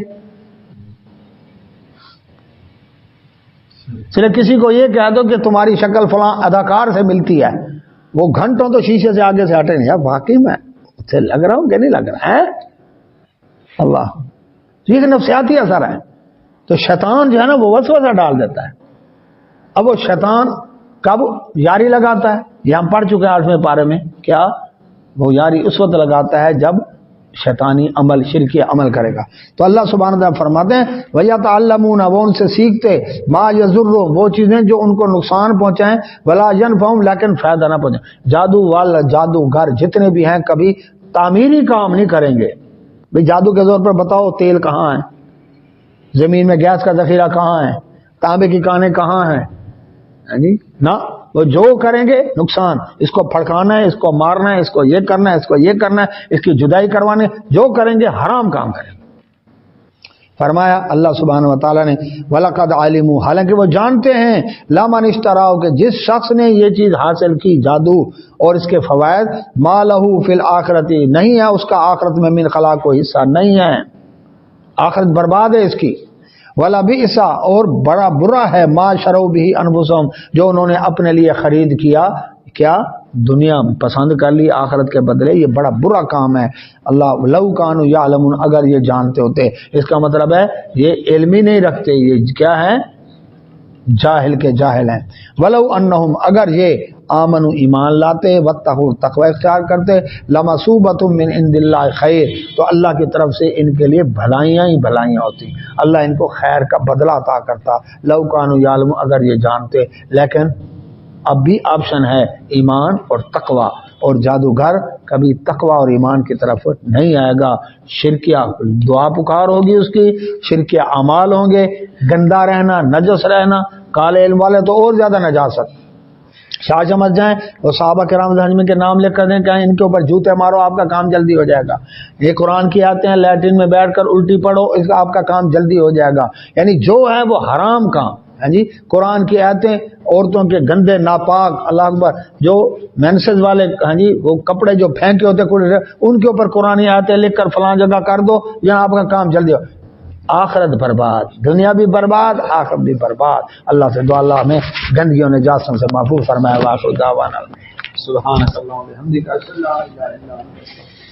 صرف کسی کو یہ کہہ دو کہ تمہاری شکل فلاں اداکار سے ملتی ہے، وہ گھنٹوں تو شیشے سے آگے سے ہٹے نہیں، یار واقعی میں اسے لگ رہا ہوں کہ نہیں لگ رہا ہے اللہ۔ یہ ایک نفسیاتی اثر ہے۔ تو شیطان جو ہے نا وہ وسوسہ ڈال دیتا ہے۔ اب وہ شیطان کب یاری لگاتا ہے؟ یہ ہم پڑھ چکے ہیں 8ویں پارے میں، کیا وہ یاری اس وقت لگاتا ہے جب شیطانی عمل شرکی عمل کرے گا۔ تو اللہ سبحانہ وتعالیٰ فرماتے ہیں وَيَتَعَلَّمُونَ، وہ ان سے سیکھتے مَا يَضُرُّهُمْ، وہ چیزیں جو ان کو نقصان پہنچائیں، وَلَا يَنفَعُهُمْ، لیکن فائدہ نہ پہنچائیں۔ جادو والا جادوگر جتنے بھی ہیں کبھی تعمیری کام نہیں کریں گے۔ بھئی جادو کے زور پر بتاؤ تیل کہاں ہے، زمین میں گیس کا ذخیرہ کہاں ہے، تانبے کی کانیں کہاں ہیں جی نہ، وہ جو کریں گے نقصان، اس کو پھڑکانا ہے، اس کو مارنا ہے، اس کو یہ کرنا ہے، اس کو یہ کرنا ہے، اس کی جدائی کروانے، جو کریں گے حرام کام کریں گے۔ فرمایا اللہ سبحانہ وتعالیٰ نے وَلَقَدْ عَلِمُوا، حالانکہ وہ جانتے ہیں لَمَنِ اشْتَرَاهُ، کہ جس شخص نے یہ چیز حاصل کی جادو اور اس کے فوائد، مَا لَهُ فِي الْآخِرَةِ، نہیں ہے اس کا آخرت میں من خلاق کوئی حصہ نہیں ہے، آخرت برباد ہے اس کی۔ وَلَبِئْسَ، اور بڑا برا ہے مَا شَرَوْا بِهِ أَنفُسَهُمْ، جو انہوں نے اپنے لیے خرید کیا، کیا دنیا پسند کر لی آخرت کے بدلے، یہ بڑا برا کام ہے۔ اللہ لَوْ كَانُوا يَعْلَمُونَ، اگر یہ جانتے ہوتے، اس کا مطلب ہے یہ علم ہی نہیں رکھتے، یہ کیا ہے جاہل کے جاہل ہیں۔ وَلَوْ أَنَّهُمْ، اگر یہ آمنوا ایمان لاتے، واتقوا تقوی اختیار کرتے، لَمَثُوبَةٌ مِّنْ عِندِ اللَّهِ خَيْرٌ، تو اللہ کی طرف سے ان کے لیے بھلائیاں ہی بھلائیاں ہوتی، اللہ ان کو خیر کا بدلہ عطا کرتا۔ لَوْ كَانُوا يَعْلَمُونَ، اگر یہ جانتے، لیکن اب بھی آپشن ہے ایمان اور تقوی، اور جادوگر کبھی تقوی اور ایمان کی طرف نہیں آئے گا، شرکیہ دعا پکار ہوگی اس کی، شرکیہ اعمال ہوں گے، گندا رہنا، نجس رہنا، کالے علم والے تو اور زیادہ نجاست۔ شاہ سمجھ جائیں وہ صحابہ کرام رحمۃ کے نام لکھ کر دیں کہ ان کے اوپر جوتے مارو آپ کا کام جلدی ہو جائے گا، یہ قرآن کی آتے ہیں لیٹرین میں بیٹھ کر الٹی پڑھو اس کا آپ کا کام جلدی ہو جائے گا، یعنی جو ہے وہ حرام کام ہے جی۔ قرآن کی آیتیں عورتوں کے گندے ناپاک، اللہ اکبر، جو مینسز والے ہاں جی وہ کپڑے جو پھینکے ہوتے ان کے اوپر قرآن آیتیں لکھ کر فلاں جگہ کر دو، یہاں آپ کا کام جلدی ہو۔ آخرت برباد، دنیا بھی برباد، آخرت بھی برباد۔ اللہ سے دعا اللہ ہمیں گندگیوں نجاستوں سے محفوظ فرمائے۔ وآخر دعوانا سبحانک اللہم و بحمدک اشہد ان لا الہ الا انت